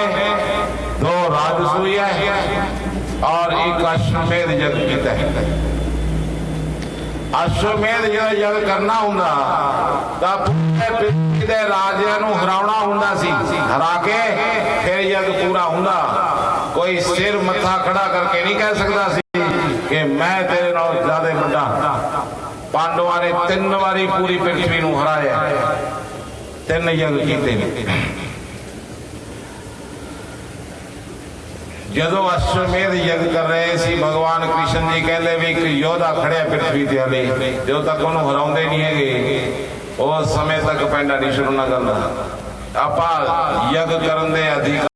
2 राजसूय और 1 अश्वमेध यज्ञ कीता है। अश्वमेध जो यज्ञ करना हुंदा तां पूरे पृथ्वी दे राजियां नूं हराउणा हुंदा सी, हरा के फिर यज्ञ पूरा हुंदा। कोई सिर मत्था खड़ा करके नहीं कह सकता सी कि मैं तेरे नाल ज्यादा बड़ा। पांडवां ने 3 बारी पूरी पृथ्वी नूं हराया, 3 यज्ञ कीते। ਜਦੋਂ ਅਸ਼ਵਮੇਧ ਯੱਗ ਕਰ ਰਹੇ ਸੀ ਭਗਵਾਨ ਕ੍ਰਿਸ਼ਨ ਜੀ ਕਹਿੰਦੇ ਵੀ ਇੱਕ ਯੋਧਾ ਖੜਿਆ ਪ੍ਰਿਥਵੀ ਤੇ ਹਲੇ, ਜਦੋਂ ਤੱਕ ਉਹਨੂੰ ਹਰਾਉਂਦੇ ਨਹੀਂ ਹੈਗੇ ਉਸ ਸਮੇਂ ਤੱਕ ਪੈਂਡਾ ਨਹੀਂ ਸ਼ੁਰੂ ਨਾ ਕਰਨਾ। ਆਪਾਂ ਯੱਗ ਕਰਨ ਦੇ ਅਧਿਕਾਰ